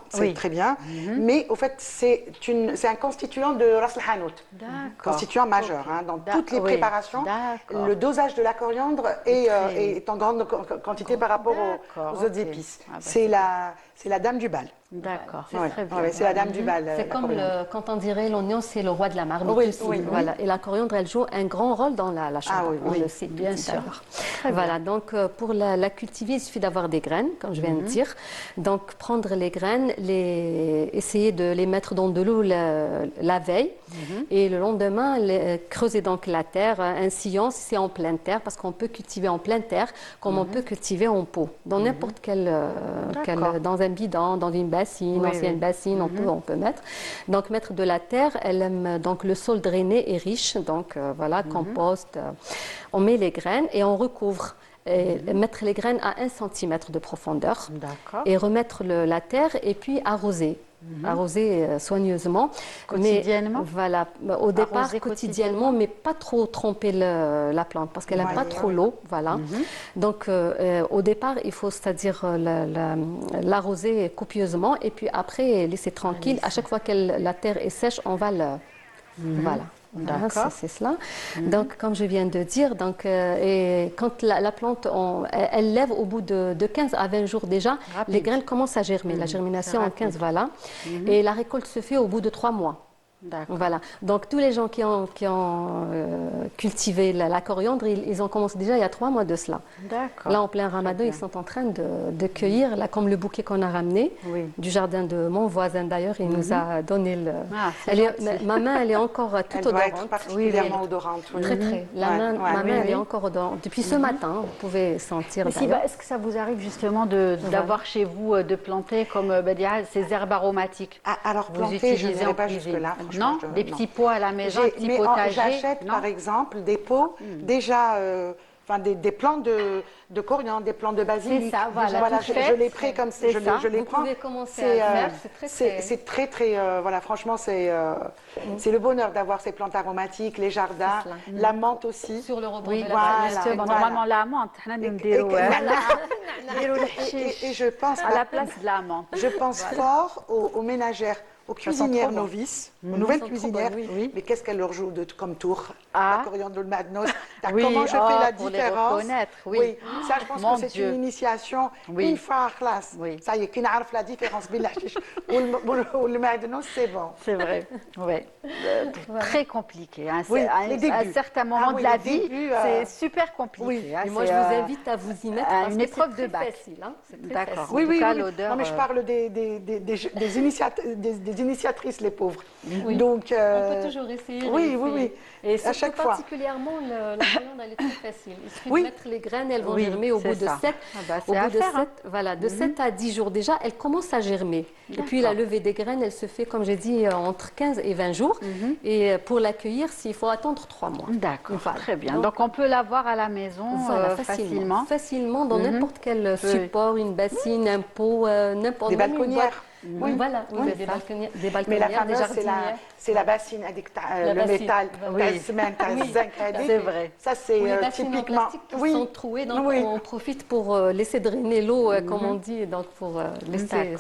S2: c'est très bien, mais au fait, c'est un constituant de ras al hanout. Constituant majeur. Hein, dans toutes les préparations, le dosage de la coriandre est en grande quantité par rapport aux autres épices. C'est la dame du bal.
S1: D'accord,
S2: c'est très bien. C'est la dame du bal.
S3: C'est comme quand on dirait l'oignon, c'est le roi de la marmite. Voilà. Et la coriandre, elle joue un grand rôle dans la shorba. On le sait bien sûr. Voilà. Donc pour la cultiver, il suffit d'avoir des graines, comme je viens de dire. Donc prendre les graines, essayer de les mettre dans de l'eau la veille, et le lendemain creuser donc la terre, un sillon si c'est en pleine terre, parce qu'on peut cultiver en pleine terre, comme on peut cultiver en pot, dans n'importe quel, dans un bidon, dans une bassine, ancienne bassine, on peut mettre. Donc mettre de la terre, elle aime donc le sol drainé et riche, donc voilà, compost. On met les graines et on recouvre. Et mettre les graines à 1 cm de profondeur et remettre la terre et puis arroser. Arroser soigneusement.
S1: Quotidiennement.
S3: Mais, voilà, au départ quotidiennement, mais pas trop tromper la plante parce qu'elle n'aime pas trop l'eau. Voilà. Donc au départ, il faut, c'est-à-dire l'arroser copieusement et puis après laisser tranquille. À chaque fois que la terre est sèche, on va voilà. D'accord. C'est cela. Donc, comme je viens de dire, et quand la plante, elle lève au bout de 15 à 20 jours déjà, les graines commencent à germer. La germination en 15, voilà. Et la récolte se fait au bout de 3 mois. Voilà. Donc, tous les gens qui ont cultivé la coriandre, ils ont commencé déjà il y a 3 mois de cela. Là, en plein ramadan, ils sont en train de cueillir, là, comme le bouquet qu'on a ramené du jardin de mon voisin d'ailleurs. Il nous a donné le. Ma main, elle est encore toute odorante.
S2: Elle doit être particulièrement odorante.
S3: Très, très. Ma main, elle est encore odorante. Depuis ce matin, vous pouvez sentir.
S1: Est-ce que ça vous arrive justement d'avoir chez vous, de planter comme ces herbes aromatiques?
S2: Alors, planter, je n'irai pas jusque-là.
S1: Non, des petits pots à la maison, des petits potagers.
S2: J'achète par exemple des pots déjà, des plants de coriandre, des plants de basilic.
S1: C'est ça, voilà.
S2: Je les prends comme ça. Je les prends.
S3: Vous pouvez commencer à le faire.
S2: C'est très, voilà, franchement, c'est le bonheur d'avoir ces plantes aromatiques, les jardins, la menthe aussi.
S3: Sur le rebord de
S1: la normalement la menthe,
S2: et je pense
S1: à la place de la menthe.
S2: Je pense fort aux ménagères, aux cuisinières novices, aux nouvelles cuisinières. Mais qu'est-ce qu'elles leur jouent comme tour? La coriandre, le madnos. Comment je fais la différence? Oui, ça, je pense que c'est une initiation. Une fois en classe, ça y est, qui n'a la différence. Ou le madnos, c'est bon.
S1: C'est vrai. Très compliqué. À certains
S2: Ah
S1: moments de la vie, c'est super compliqué.
S3: Moi, je vous invite à vous y mettre parce
S1: une
S3: que
S1: épreuve
S3: c'est
S1: de
S3: très
S1: bac.
S3: facile.
S1: D'accord.
S2: Oui. Non, mais je parle des initiatrices, les pauvres. Donc,
S3: on peut toujours essayer.
S2: Oui.
S3: Et
S2: à chaque fois.
S3: Particulièrement, la coriandre, elle est très facile. Il suffit de mettre les graines, elles vont germer au bout de 7 à 10 jours déjà, elles commencent à germer. Et puis la levée des graines, elle se fait, comme j'ai dit, entre 15 et 20 jours. Et pour l'accueillir, il faut attendre 3 mois.
S1: D'accord, très bien. Donc on peut l'avoir à la maison facilement.
S3: Facilement, dans n'importe quel support, une bassine, un pot, n'importe
S2: des balconnières.
S3: Voilà, des balconnières,
S2: mais la fameuse, c'est la bassine, le métal,
S1: c'est vrai.
S2: Ça, c'est
S3: typiquement. Qui sont trouées, donc on profite pour laisser drainer l'eau, comme on dit, donc pour laisser.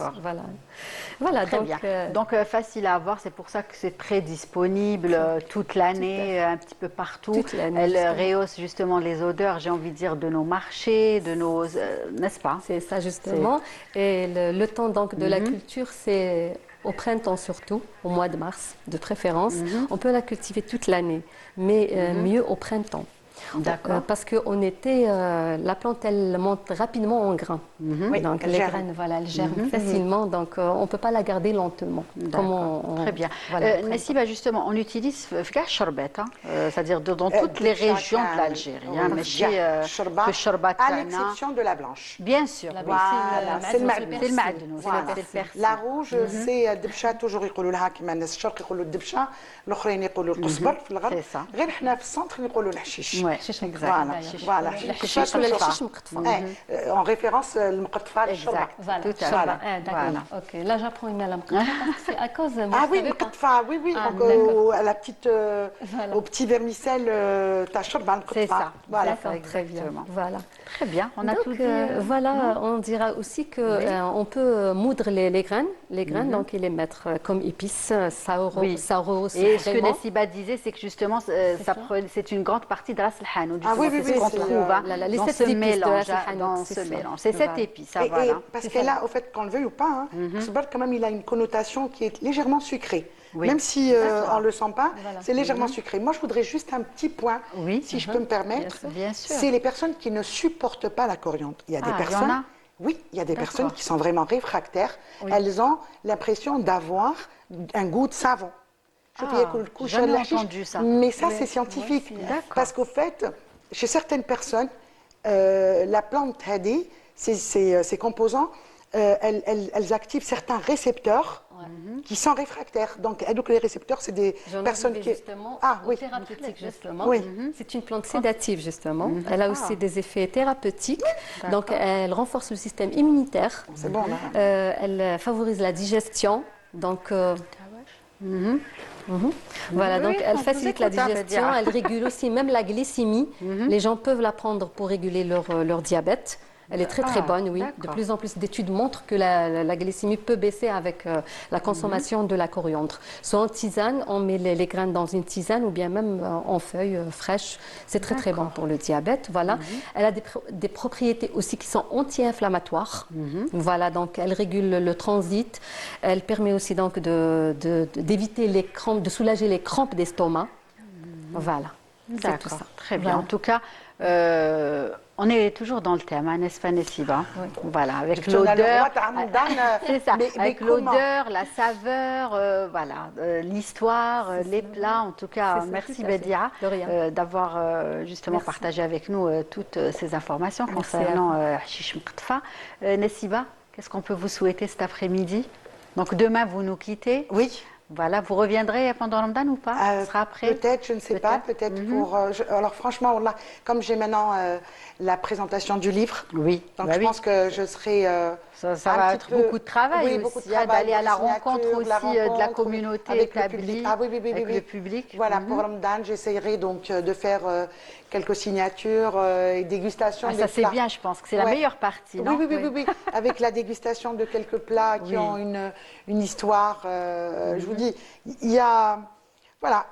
S3: Voilà,
S1: très bien. Donc facile à avoir, c'est pour ça que c'est très disponible toute l'année, un petit peu partout. Elle rehausse justement les odeurs, j'ai envie de dire, de nos marchés, de nos, n'est-ce pas?
S3: C'est ça justement. Et le temps donc de la culture, c'est au printemps surtout, au mois de mars de préférence. On peut la cultiver toute l'année, mais mieux au printemps.
S1: D'accord.
S3: Parce que la plante, elle monte rapidement en grains.
S2: Oui,
S3: Donc
S2: elle
S3: les
S2: germe.
S3: graines, voilà, elles germent facilement. Donc on ne peut pas la garder lentement.
S1: Très bien.
S3: Voilà,
S1: Nessiba, justement, on utilise fkash charbet, c'est-à-dire dans toutes les régions de l'Algérie.
S2: Oui,
S1: hein, ماشي
S2: شربة،
S1: في الشربات
S2: à
S1: تاعنا.
S2: l'exception de la blanche.
S1: Bien sûr.
S3: La
S1: oui.
S2: Voilà, c'est le
S1: C'est le معدنوس.
S2: Voilà.
S1: C'est le persil.
S2: La rouge c'est الدبشة toujours يقولوا لها كما الناس الشرق يقولوا الدبشة، الآخرين يقولوا القزبر في الغرب،
S1: C'est ça.
S2: غير حنا في السنتر نقولوا الحشيش.
S1: Ouais,
S2: Voilà,
S1: exact.
S2: voilà.
S3: الحشيش ولا الحشيش مقطفة.
S2: En référence المقطفة للشربة.
S1: Exact.
S3: Voilà,
S1: Tout à
S3: Shorba.
S1: fait.
S3: D'accord.
S1: Voilà.
S3: Ok, là j'apprends une à mqtfa parce que c'est à cause. moi,
S2: Ah
S3: je
S2: oui,
S3: savais pas.
S2: المقطفة, oui, oui,
S3: Ah,
S2: donc,
S3: d'accord.
S2: à la petite, au petit vermicelle, ta شوربة المقطفة.
S1: C'est ça.
S2: Voilà.
S3: D'accord, très bien.
S1: exactement.
S3: Voilà.
S1: Très bien. On a
S3: Donc,
S1: tout dit.
S3: voilà, on dira aussi que on peut moudre les graines, donc et les mettre comme épices.
S1: Oui.
S3: Ça rehausse
S1: Et ce que
S3: vraiment.
S1: Nessiba disait, c'est que justement, c'est une grande partie de ras el-hanout.
S2: Ah oui, oui,
S1: c'est ce
S2: oui,
S1: qu'on
S2: c'est,
S1: trouve hein,
S3: les
S1: dans
S3: sept
S1: ce
S3: épices de
S1: mélange.
S3: ras el-hanout,
S1: Dans
S3: c'est
S1: ce
S3: ça.
S1: mélange. C'est cette
S3: Voilà.
S1: épice, ça,
S2: Et
S1: voilà.
S2: parce qu'elle a, au fait, qu'on le veuille ou pas, hein, Ksbar, quand même, il a une connotation qui est légèrement sucrée.
S1: Oui.
S2: Même si on ne le sent pas,
S3: Voilà.
S2: c'est légèrement sucré. Moi, je voudrais juste un petit point,
S1: Oui.
S2: si je peux me permettre.
S1: Bien sûr.
S2: C'est les personnes qui ne supportent pas la coriandre. Il y a des
S1: Ah, il y en
S2: personnes.
S1: a.
S2: Oui, il y a des
S1: D'accord.
S2: personnes qui sont vraiment réfractaires. Elles ont l'impression d'avoir un goût de savon.
S1: jamais entendu ça.
S2: Mais ça, c'est scientifique.
S1: D'accord.
S2: Parce qu'au fait, chez certaines personnes, la plante hadi, ses composants, elles activent certains récepteurs qui sont réfractaires. Donc, les récepteurs, c'est des personnes qui...
S3: Justement,
S2: Ah, oui.
S3: thérapeutique, justement.
S2: Oui.
S3: C'est une plante sédative, justement. Elle a aussi des effets thérapeutiques. Donc, elle renforce le système immunitaire.
S2: C'est bon, là.
S3: Elle favorise la digestion. Donc, voilà,
S1: Oui,
S3: donc
S1: oui,
S3: elle
S1: on
S3: facilite
S1: vous
S3: la
S1: écoute, hein,
S3: digestion,
S1: Bedia.
S3: elle régule aussi même la glycémie. Les gens peuvent la prendre pour réguler leur diabète. Elle est très très bonne, oui. De
S1: d'accord.
S3: plus en plus d'études montrent que la glycémie peut baisser avec la consommation de la coriandre. Soit en tisane, on met les graines dans une tisane ou bien même en feuilles fraîches. C'est très très bon pour le diabète. Voilà. Elle a des propriétés aussi qui sont anti-inflammatoires. Voilà, donc elle régule le transit. Elle permet aussi donc d'éviter les crampes, de soulager les crampes d'estomac. Voilà. C'est tout
S1: D'accord,
S3: ça.
S1: très bien.
S3: Voilà.
S1: En tout cas, on est toujours dans le thème, hein, n'est-ce pas, Nessiba? Voilà, avec
S2: Tu en as le
S1: l'odeur.
S2: roi, t'as Ramadan,
S1: C'est ça,
S2: mais
S1: avec
S2: comment
S1: l'odeur, la saveur, voilà, l'histoire, les plats. En tout cas,
S3: C'est ça,
S1: merci
S3: tout à fait.
S1: Bedia
S3: De rien.
S1: d'avoir justement
S3: Merci.
S1: partagé avec nous toutes ces informations
S3: Merci à
S1: concernant Hashish Mqtfa. Nessiba, qu'est-ce qu'on peut vous souhaiter cet après-midi? Donc demain, vous nous quittez.
S2: Oui.
S1: Voilà, vous reviendrez pendant Ramadan ou pas? Ce sera après?
S2: Peut-être, je ne sais pas, peut-être pour... alors franchement, Wallah, comme j'ai maintenant la présentation du livre,
S1: Oui,
S2: donc
S1: bah
S2: je
S1: oui.
S2: pense que je serai...
S1: Ça
S2: un
S1: va
S2: petit
S1: être
S2: peu-
S1: beaucoup de travail
S2: oui, beaucoup de
S1: aussi, hein,
S2: travail,
S1: d'aller à la
S2: beaucoup de
S1: rencontre
S2: signatures,
S1: aussi de la
S2: rencontre,
S1: communauté
S2: avec le
S1: établie,
S2: public. Ah oui, oui, oui,
S1: avec
S2: oui,
S1: le
S2: oui.
S1: public.
S2: Voilà, pour Ramadan, j'essayerai donc de faire quelques signatures et dégustations
S1: Ah,
S2: des
S1: ça c'est
S2: plats.
S1: bien, je pense que c'est la
S2: Ouais.
S1: meilleure partie,
S2: Oui,
S1: non?
S2: oui, oui, oui, oui, avec la dégustation de quelques plats qui
S1: Oui.
S2: ont une histoire. Je vous dis, il y a... Voilà,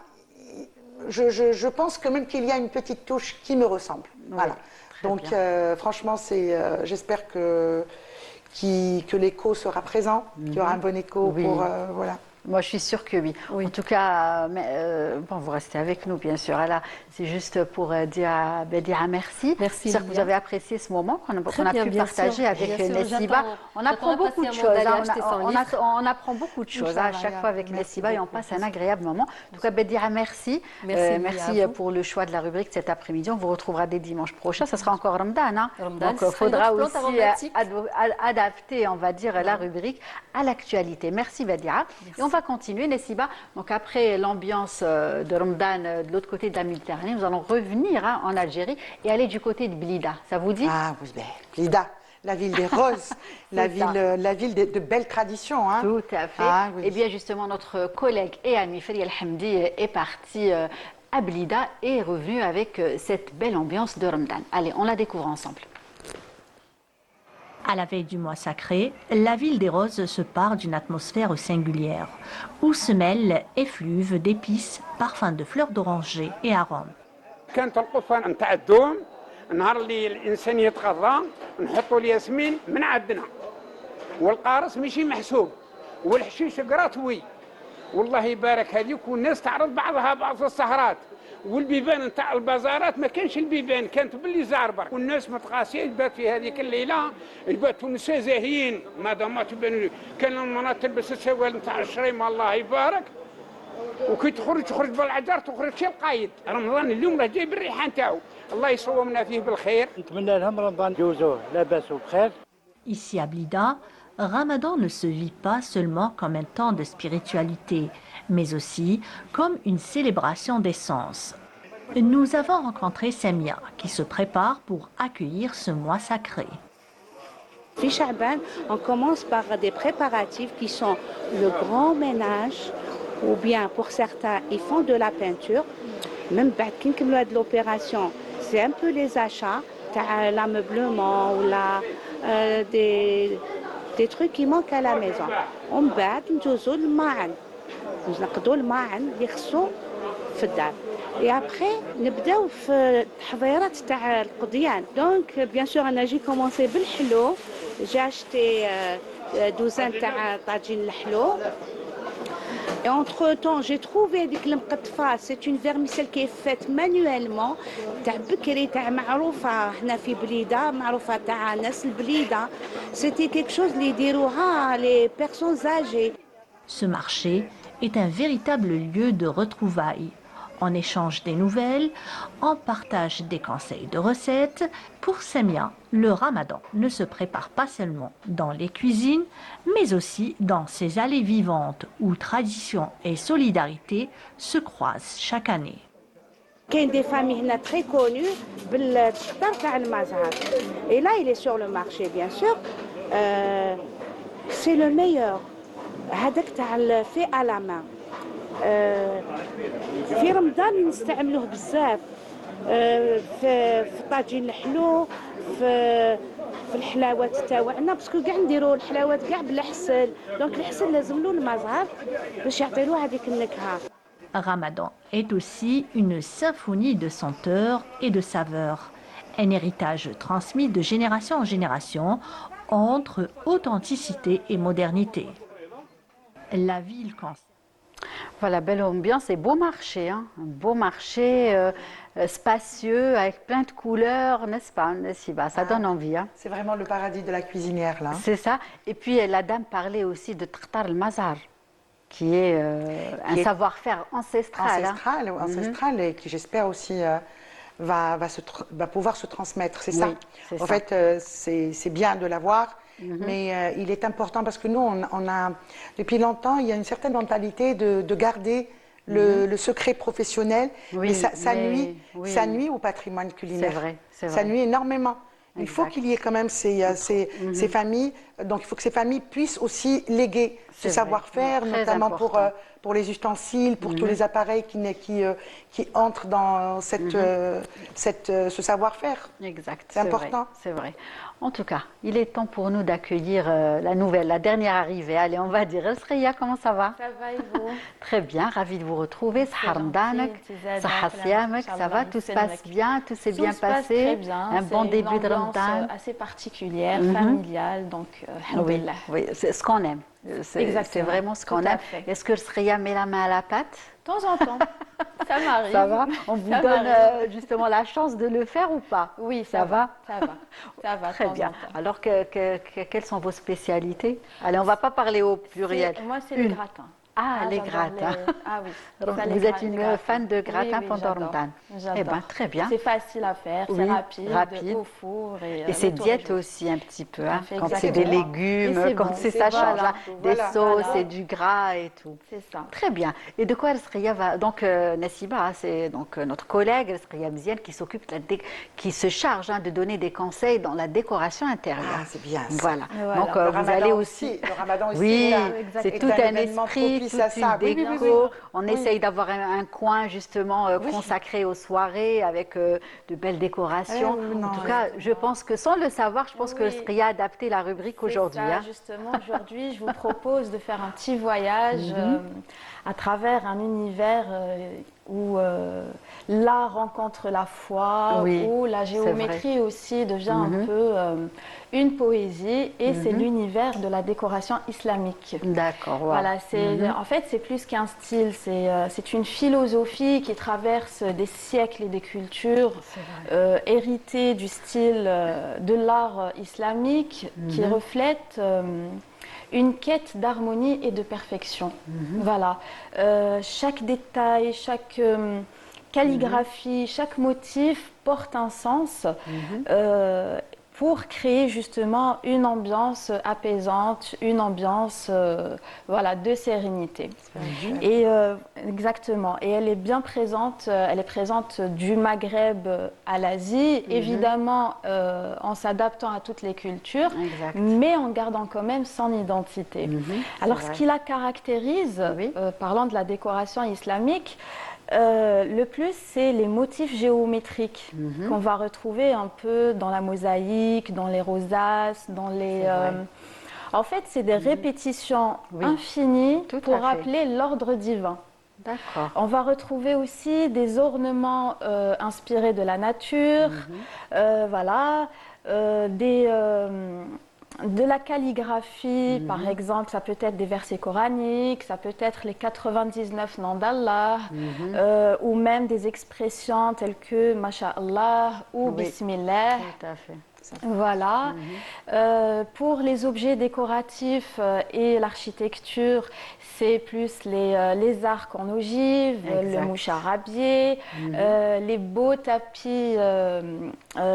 S2: je pense quand même qu'il y a une petite touche qui me ressemble. Voilà.
S1: très
S2: Donc,
S1: bien.
S2: franchement, j'espère que l'écho sera présent, qu'il y aura un bon écho
S1: Oui.
S2: pour... voilà.
S1: Moi, je suis sûre que oui. En tout cas, bon, vous restez avec nous, bien sûr. Là, c'est juste pour dire à Bedia merci.
S3: Merci,
S1: J'espère que vous
S3: Lilia.
S1: avez apprécié ce moment qu'on a
S3: bien,
S1: pu
S3: bien
S1: partager
S3: sûr.
S1: avec
S3: Bien sûr,
S1: Nessiba.
S3: j'attends-
S1: On apprend
S3: j'attends
S1: beaucoup de choses.
S3: impatiemment
S1: hein.
S3: d'aller acheter son livre.
S1: On apprend beaucoup de choses hein, à chaque fois avec Nessiba et on passe un agréable moment. En tout cas, Bedia, merci.
S3: Merci, Lilia,
S1: Merci
S3: à vous.
S1: pour le choix de la rubrique cet après-midi. On vous retrouvera dès dimanche prochain. Ça sera encore Ramadan. Hein.
S3: Ramadan,
S1: Donc,
S3: ce
S1: il
S3: sera une
S1: faudra
S3: autre plante
S1: aussi
S3: aromatique.
S1: adapter, on va dire, la rubrique à l'actualité. Merci Bedia. Et on va continuer, Nessiba. Donc après l'ambiance de Ramadan de l'autre côté de la Méditerranée, nous allons revenir hein, en Algérie et aller du côté de Blida. Ça vous dit?
S2: Ah oui, ben, Blida, la ville des roses, la ville de belles traditions. Hein.
S1: Tout à fait.
S2: Ah, oui.
S1: Et bien justement, notre collègue et ami Fariel Hamdi est parti à Blida et est revenu avec cette belle ambiance de Ramadan. Allez, on la découvre ensemble.
S9: À la veille du mois sacré, la ville des Roses se part d'une atmosphère singulière, où se mêlent effluves d'épices, parfums de fleurs d'oranger et arômes.
S6: كانت القطفة نتاع الدوم نهار اللي الانسان يتغذى نحطوا الياسمين من عندنا والقارص ماشي محسوب والحشيش قراطوي والله يبارك هذيك والناس تعرض بعضها بعض في السهرات والبيبان نتاع البازارات ما كانش البيبان، كانت باللي زعربر والناس متقاسيه. يبات في هذيك الليله يباتوا نساء زاهيين ما دامات يبانوا. كان المراه تلبس السوال نتاع الشريمه الله يبارك، وكي تخرج بالعجر تخرج شي القايد. رمضان اليوم راه جايب الريحه نتاعو، الله يصومنا فيه بالخير.
S10: نتمنى لهم رمضان جوزوه لاباس وبخير.
S9: Ici à Blida, Ramadan ne se vit pas seulement comme un temps de spiritualité, mais aussi comme une célébration des sens. Nous avons rencontré Samia qui se prépare pour accueillir ce mois sacré.
S11: Fi Sha'ban, on commence par des préparatifs qui sont le grand ménage, ou bien pour certains, ils font de la peinture. Même de l'opération, c'est un peu les achats, l'ameublement ou des trucs qui manquent à la maison. On bat, نجوزو الماعن. نقدو الماعن اللي خصو في الدار. Et après, نبداو في التحضيرات تاع القضيان. Donc, bien sûr, أنا j'ai commencé بالحلو. J'ai acheté 12 تاع طاجين الحلو. Et entre-temps, j'ai trouvé ديك المقطفة. C'est une vermicelle qui est faite manuellement. تاع بكري تاع معروفة هنا في بليدة، معروفة تاع ناس البليدة. C'était quelque chose اللي يديروها les personnes âgées.
S9: Ce marché est un véritable lieu de retrouvailles. On échange des nouvelles, on partage des conseils de recettes. Pour Samia, le ramadan ne se prépare pas seulement dans les cuisines, mais aussi dans ces allées vivantes où tradition et solidarité se croisent chaque année.
S11: كاين des familles هنا très connues بالشطر تاع المزهر. Et là, il est sur le marché, bien sûr. C'est le meilleur. هذاك تاع الفي à la main. في رمضان نستعملوه بزاف في طاجين الحلو، في الحلاوات تاعنا، باسكو كاع نديروا الحلاوات كاع بالحسل. دونك الحسل لازم له المزهر باش يعطي له هذيك النكهه.
S9: Ramadan est aussi une symphonie de senteurs et de saveurs, un héritage transmis de génération en génération entre authenticité et modernité. La ville
S1: Voilà, belle ambiance et beau marché, hein? Un beau marché spacieux avec plein de couleurs, n'est-ce pas, Nessiba? Ça donne envie. Hein?
S2: C'est vraiment le paradis de la cuisinière là.
S1: C'est ça. Et puis la dame parlait aussi de Tkhtar al-Mazar, qui est un savoir-faire ancestral.
S2: Ancestral et qui j'espère aussi va pouvoir se transmettre, c'est ça. En fait, c'est bien de l'avoir. Mais il est important parce que nous, on a, depuis longtemps, il y a une certaine mentalité de garder le secret professionnel.
S1: Oui,
S2: mais ça nuit au patrimoine culinaire.
S1: C'est vrai, c'est vrai.
S2: Ça nuit énormément. Il faut qu'il y ait quand même ces familles. Donc il faut que ces familles puissent aussi léguer ce savoir-faire, notamment pour les ustensiles, pour tous les appareils qui entrent dans ce savoir-faire.
S1: Exact.
S2: C'est important.
S1: C'est vrai. En tout cas, il est temps pour nous d'accueillir la dernière arrivée. Allez, on va dire, Elsreya, comment ça va?
S12: Ça va et vous?
S1: Très bien, ravie de vous retrouver. Ça va, tout se passe bien, tout s'est bien passé.
S12: Très bien.
S1: Un bon début de Ramadan.
S12: Assez particulière, familiale, donc alhamdoulilah.
S1: Oui, c'est ce qu'on aime. C'est vraiment ce qu'on aime. Est-ce que Elsreya met la main à la pâte?
S12: De temps en temps, ça m'arrive.
S1: Ça va? On vous donne justement la chance de le faire ou pas?
S12: Oui, ça va. Ça va.
S1: Très bien. Alors, quelles sont vos spécialités? Allez, on ne va pas parler au pluriel.
S12: Moi, c'est les gratins.
S1: Ah, les gratins.
S12: Ah oui.
S1: Vous êtes une fan de gratins pendant Ramadan. Eh bien, très bien.
S12: C'est facile à faire, c'est rapide, au four.
S1: Et c'est diète aussi un petit peu, hein, quand c'est des légumes, quand ça change, des sauces et du gras et tout.
S12: C'est ça.
S1: Très bien. Et de quoi Elsreya va... Donc, Nessiba, c'est donc notre collègue, Elsreya Mziane, qui se charge de donner des conseils dans la décoration intérieure.
S2: Ah, c'est bien ça.
S1: Voilà. Donc, vous allez aussi...
S2: Le Ramadan aussi.
S1: Oui, c'est tout un esprit, toute une déco. On essaye d'avoir un coin justement consacré aux soirées avec de belles décorations. En tout cas, je pense que sans le savoir, je pense que Elsreya a adapté la rubrique aujourd'hui.
S12: Justement, aujourd'hui, je vous propose de faire un petit voyage à travers un univers où l'art rencontre la foi,
S1: Oui,
S12: où la
S1: c'est vrai.
S12: géométrie aussi devient un peu une poésie, et c'est l'univers de la décoration islamique.
S1: D'accord, wow.
S12: Voilà, en fait, c'est plus qu'un style, c'est une philosophie qui traverse des siècles et des cultures, héritée du style de l'art islamique, qui reflète une quête d'harmonie et de perfection. Voilà, chaque détail, chaque calligraphie, chaque motif porte un sens. Pour créer justement une ambiance apaisante, une ambiance voilà, de sérénité. Et exactement. Et elle est bien présente, elle est présente du Maghreb à l'Asie, évidemment en s'adaptant à toutes les cultures, mais en gardant quand même son identité. Alors ce qui la caractérise, parlant de la décoration islamique, le plus, c'est les motifs géométriques qu'on va retrouver un peu dans la mosaïque, dans les rosaces, dans les... En fait, c'est des répétitions infinies pour rappeler l'ordre divin.
S1: D'accord.
S12: On va retrouver aussi des ornements inspirés de la nature, voilà, de la calligraphie, par exemple, ça peut être des versets coraniques, ça peut être les 99 noms d'Allah, ou même des expressions telles que Masha'Allah ou Bismillah.
S1: Tout à fait.
S12: Voilà. Pour les objets décoratifs et l'architecture, c'est plus les arcs en ogive, le moucharabier, les beaux tapis,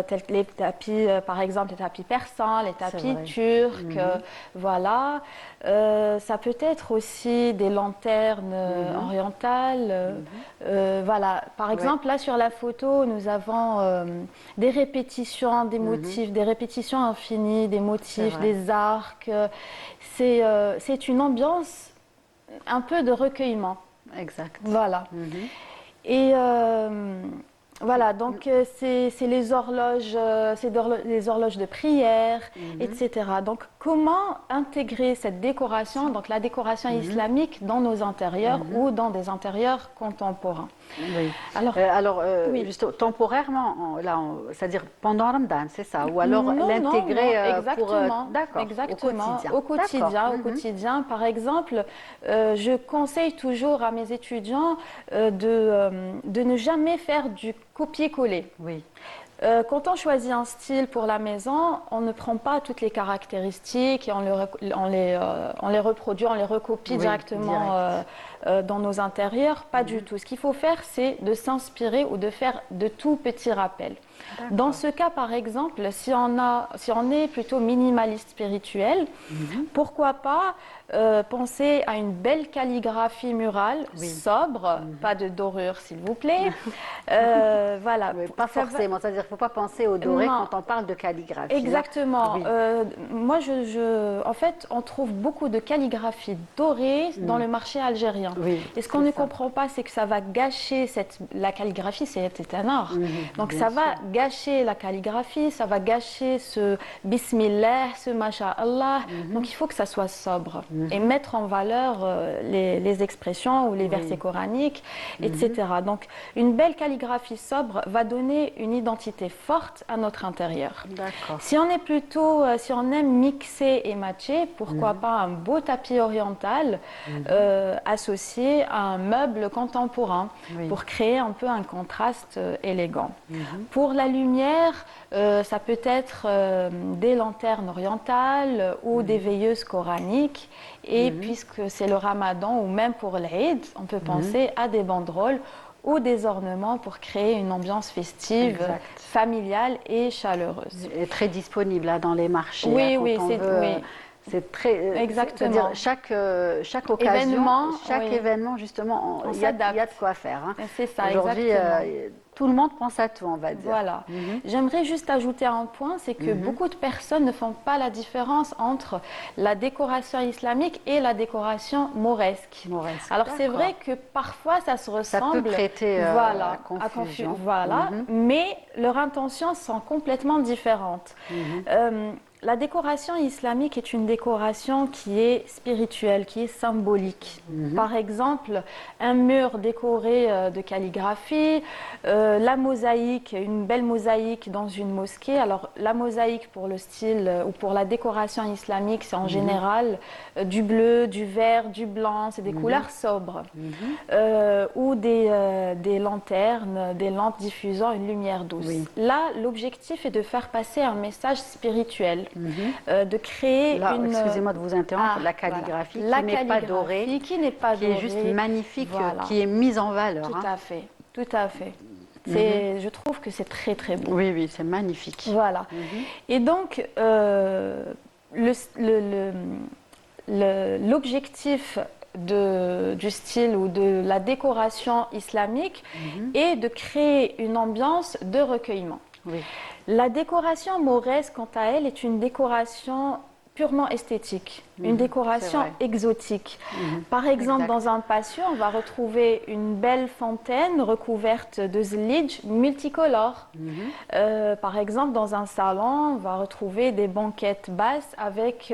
S12: tels que les tapis, par exemple, les tapis persans, les tapis turcs, voilà. Ça peut être aussi des lanternes orientales. Voilà. Par exemple, là sur la photo, nous avons des répétitions, des motifs, des répétitions infinies, des motifs, des arcs. C'est une ambiance un peu de recueillement.
S1: Exact.
S12: Voilà. Et voilà, donc c'est les horloges, les horloges de prière, etc. Donc comment intégrer cette décoration, donc la décoration islamique, dans nos intérieurs ou dans des intérieurs contemporains?
S1: Oui. Alors, juste temporairement, c'est-à-dire pendant Ramadan, c'est ça? Ou alors l'intégrer
S12: au quotidien. Au quotidien. Par exemple, je conseille toujours à mes étudiants de ne jamais faire du copier-coller.
S1: Oui.
S12: Quand on choisit un style pour la maison, on ne prend pas toutes les caractéristiques et on les reproduit, on les recopie directement dans nos intérieurs. Pas du tout. Ce qu'il faut faire, c'est de s'inspirer ou de faire de tout petits rappels. Dans ce cas, par exemple, si on est plutôt minimaliste spirituel, pourquoi pas penser à une belle calligraphie murale, sobre, pas de dorure s'il vous plaît. Voilà.
S1: Pas forcément, c'est-à-dire qu'il ne faut pas penser au doré quand on parle de calligraphie.
S12: Exactement. Moi, en fait, on trouve beaucoup de calligraphie dorée dans le marché algérien. Et ce qu'on ne comprend pas, c'est que ça va gâcher la calligraphie, c'est un art. Donc ça va gâcher la calligraphie, ça va gâcher ce Bismillah, ce Masha'Allah. Donc il faut que ça soit sobre et mettre en valeur les expressions ou les versets coraniques, etc. Donc une belle calligraphie sobre va donner une identité forte à notre intérieur. Si on est plutôt, si on aime mixer et matcher, pourquoi pas un beau tapis oriental associé à un meuble contemporain pour créer un peu un contraste élégant. Pour la lumière, ça peut être des lanternes orientales ou des veilleuses coraniques. Et puisque c'est le Ramadan ou même pour l'Aïd, on peut penser à des banderoles ou des ornements pour créer une ambiance festive, familiale et chaleureuse.
S1: Et très disponible là, dans les marchés. C'est très...
S12: Exactement.
S1: C'est-à-dire chaque occasion, chaque événement, justement, il y a de quoi faire. Hein.
S12: C'est ça,
S1: aujourd'hui, tout le monde pense à tout, on va dire.
S12: Voilà. J'aimerais juste ajouter un point, c'est que beaucoup de personnes ne font pas la différence entre la décoration islamique et la décoration mauresque. Alors c'est vrai que parfois ça se ressemble.
S1: Ça peut prêter à confusion.
S12: Mais leurs intentions sont complètement différentes. la décoration islamique est une décoration qui est spirituelle, qui est symbolique. Par exemple, un mur décoré de calligraphie, la mosaïque, une belle mosaïque dans une mosquée. Alors, la mosaïque pour le style ou pour la décoration islamique, c'est en général du bleu, du vert, du blanc, c'est des couleurs sobres. Ou des lanternes, des lampes diffusant une lumière douce. Là, l'objectif est de faire passer un message spirituel, de créer
S1: Là,
S12: une...
S1: excusez-moi de vous interrompre, la calligraphie
S12: voilà.
S1: qui n'est pas dorée,
S12: qui n'est pas dorée,
S1: est juste magnifique,
S12: voilà.
S1: qui est mise en valeur.
S12: Tout à fait, tout à fait. Je trouve que c'est très très beau.
S1: Oui, oui, c'est magnifique.
S12: Voilà. Et donc, l'objectif du style ou de la décoration islamique est de créer une ambiance de recueillement.
S1: Oui.
S12: La décoration mauresque, quant à elle, est une décoration purement esthétique, une décoration exotique. Par exemple, dans un patio, on va retrouver une belle fontaine recouverte de zlidj multicolores. Par exemple, dans un salon, on va retrouver des banquettes basses avec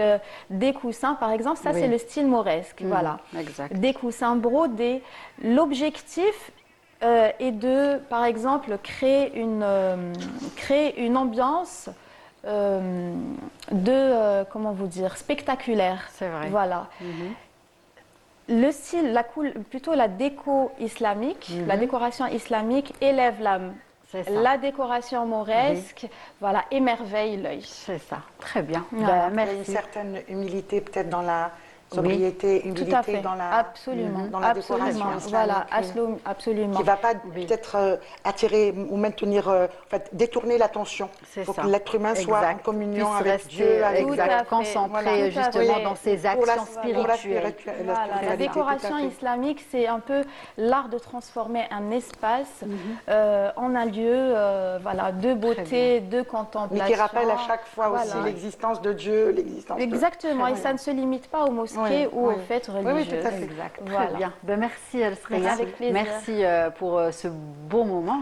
S12: des coussins. Par exemple, ça, c'est le style mauresque. Voilà.
S1: Exact.
S12: Des coussins brodés. L'objectif est de, par exemple, créer une ambiance comment vous dire, spectaculaire.
S1: C'est vrai.
S12: Voilà. Le style, plutôt la déco islamique, la décoration islamique élève l'âme. La décoration mauresque, voilà, émerveille l'œil.
S1: C'est ça. Très bien.
S12: Voilà.
S2: Il y a une certaine humilité peut-être dans la sobriété, humilité dans la, dans la décoration
S12: voilà,
S2: islamique,
S12: absolument.
S2: qui ne va pas peut-être attirer ou maintenir, en fait, détourner l'attention. Il faut que l'être humain soit en communion avec Dieu,
S1: concentré justement dans ses actions spirituelles.
S12: Voilà. La décoration islamique, c'est un peu l'art de transformer un espace en un lieu voilà, de beauté, de contemplation.
S2: Mais qui rappelle à chaque fois aussi l'existence de Dieu, l'existence
S12: Exactement, et ça ne se limite pas aux mosquées ou aux fêtes religieuses.
S2: Oui, tout à fait.
S1: Exact.
S12: Voilà.
S1: Très bien. Ben, merci Al-Sreya.
S12: Avec plaisir.
S1: Merci pour ce beau moment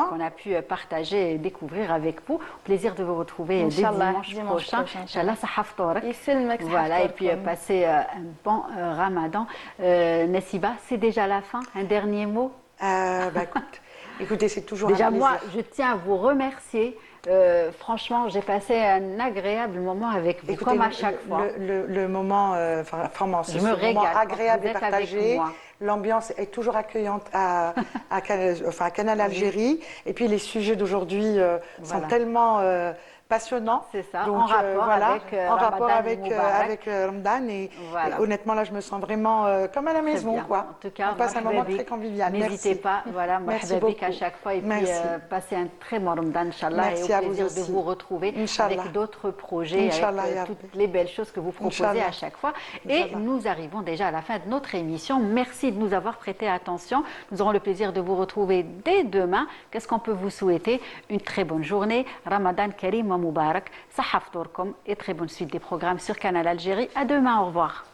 S1: qu'on a pu partager et découvrir avec vous. Plaisir de vous retrouver dès dimanche prochain. Inch'Allah, sahaftorak. Voilà, et puis passer un bon Ramadan. Nessiba, c'est déjà la fin. Un dernier mot?
S2: Écoutez, c'est toujours
S1: déjà
S2: un plaisir.
S1: moi, je tiens à vous remercier. Franchement, j'ai passé un agréable moment avec vous, comme à chaque fois.
S2: Le moment, vraiment, c'est un moment agréable et partagé. L'ambiance est toujours accueillante à Canal Algérie. Et puis les sujets d'aujourd'hui sont tellement passionnant.
S1: C'est ça,
S2: donc,
S1: en rapport avec
S2: Ramadan. Et honnêtement, là, je me sens vraiment comme à la maison. Quoi.
S1: En tout cas,
S2: on passe un moment très convivial.
S1: N'hésitez pas, voilà,
S2: merci beaucoup
S1: à chaque fois. Et puis, passez un très bon Ramadan, Inch'Allah.
S2: Merci
S1: et au plaisir de vous retrouver avec d'autres projets, avec toutes les belles choses que vous proposez à chaque fois. Et nous arrivons déjà à la fin de notre émission. Merci de nous avoir prêté attention. Nous aurons le plaisir de vous retrouver dès demain. Qu'est-ce qu'on peut vous souhaiter? Une très bonne journée. Ramadan Karim Moubarak. Sahaftourkom et très bonne suite des programmes sur Canal Algérie. À demain. Au revoir.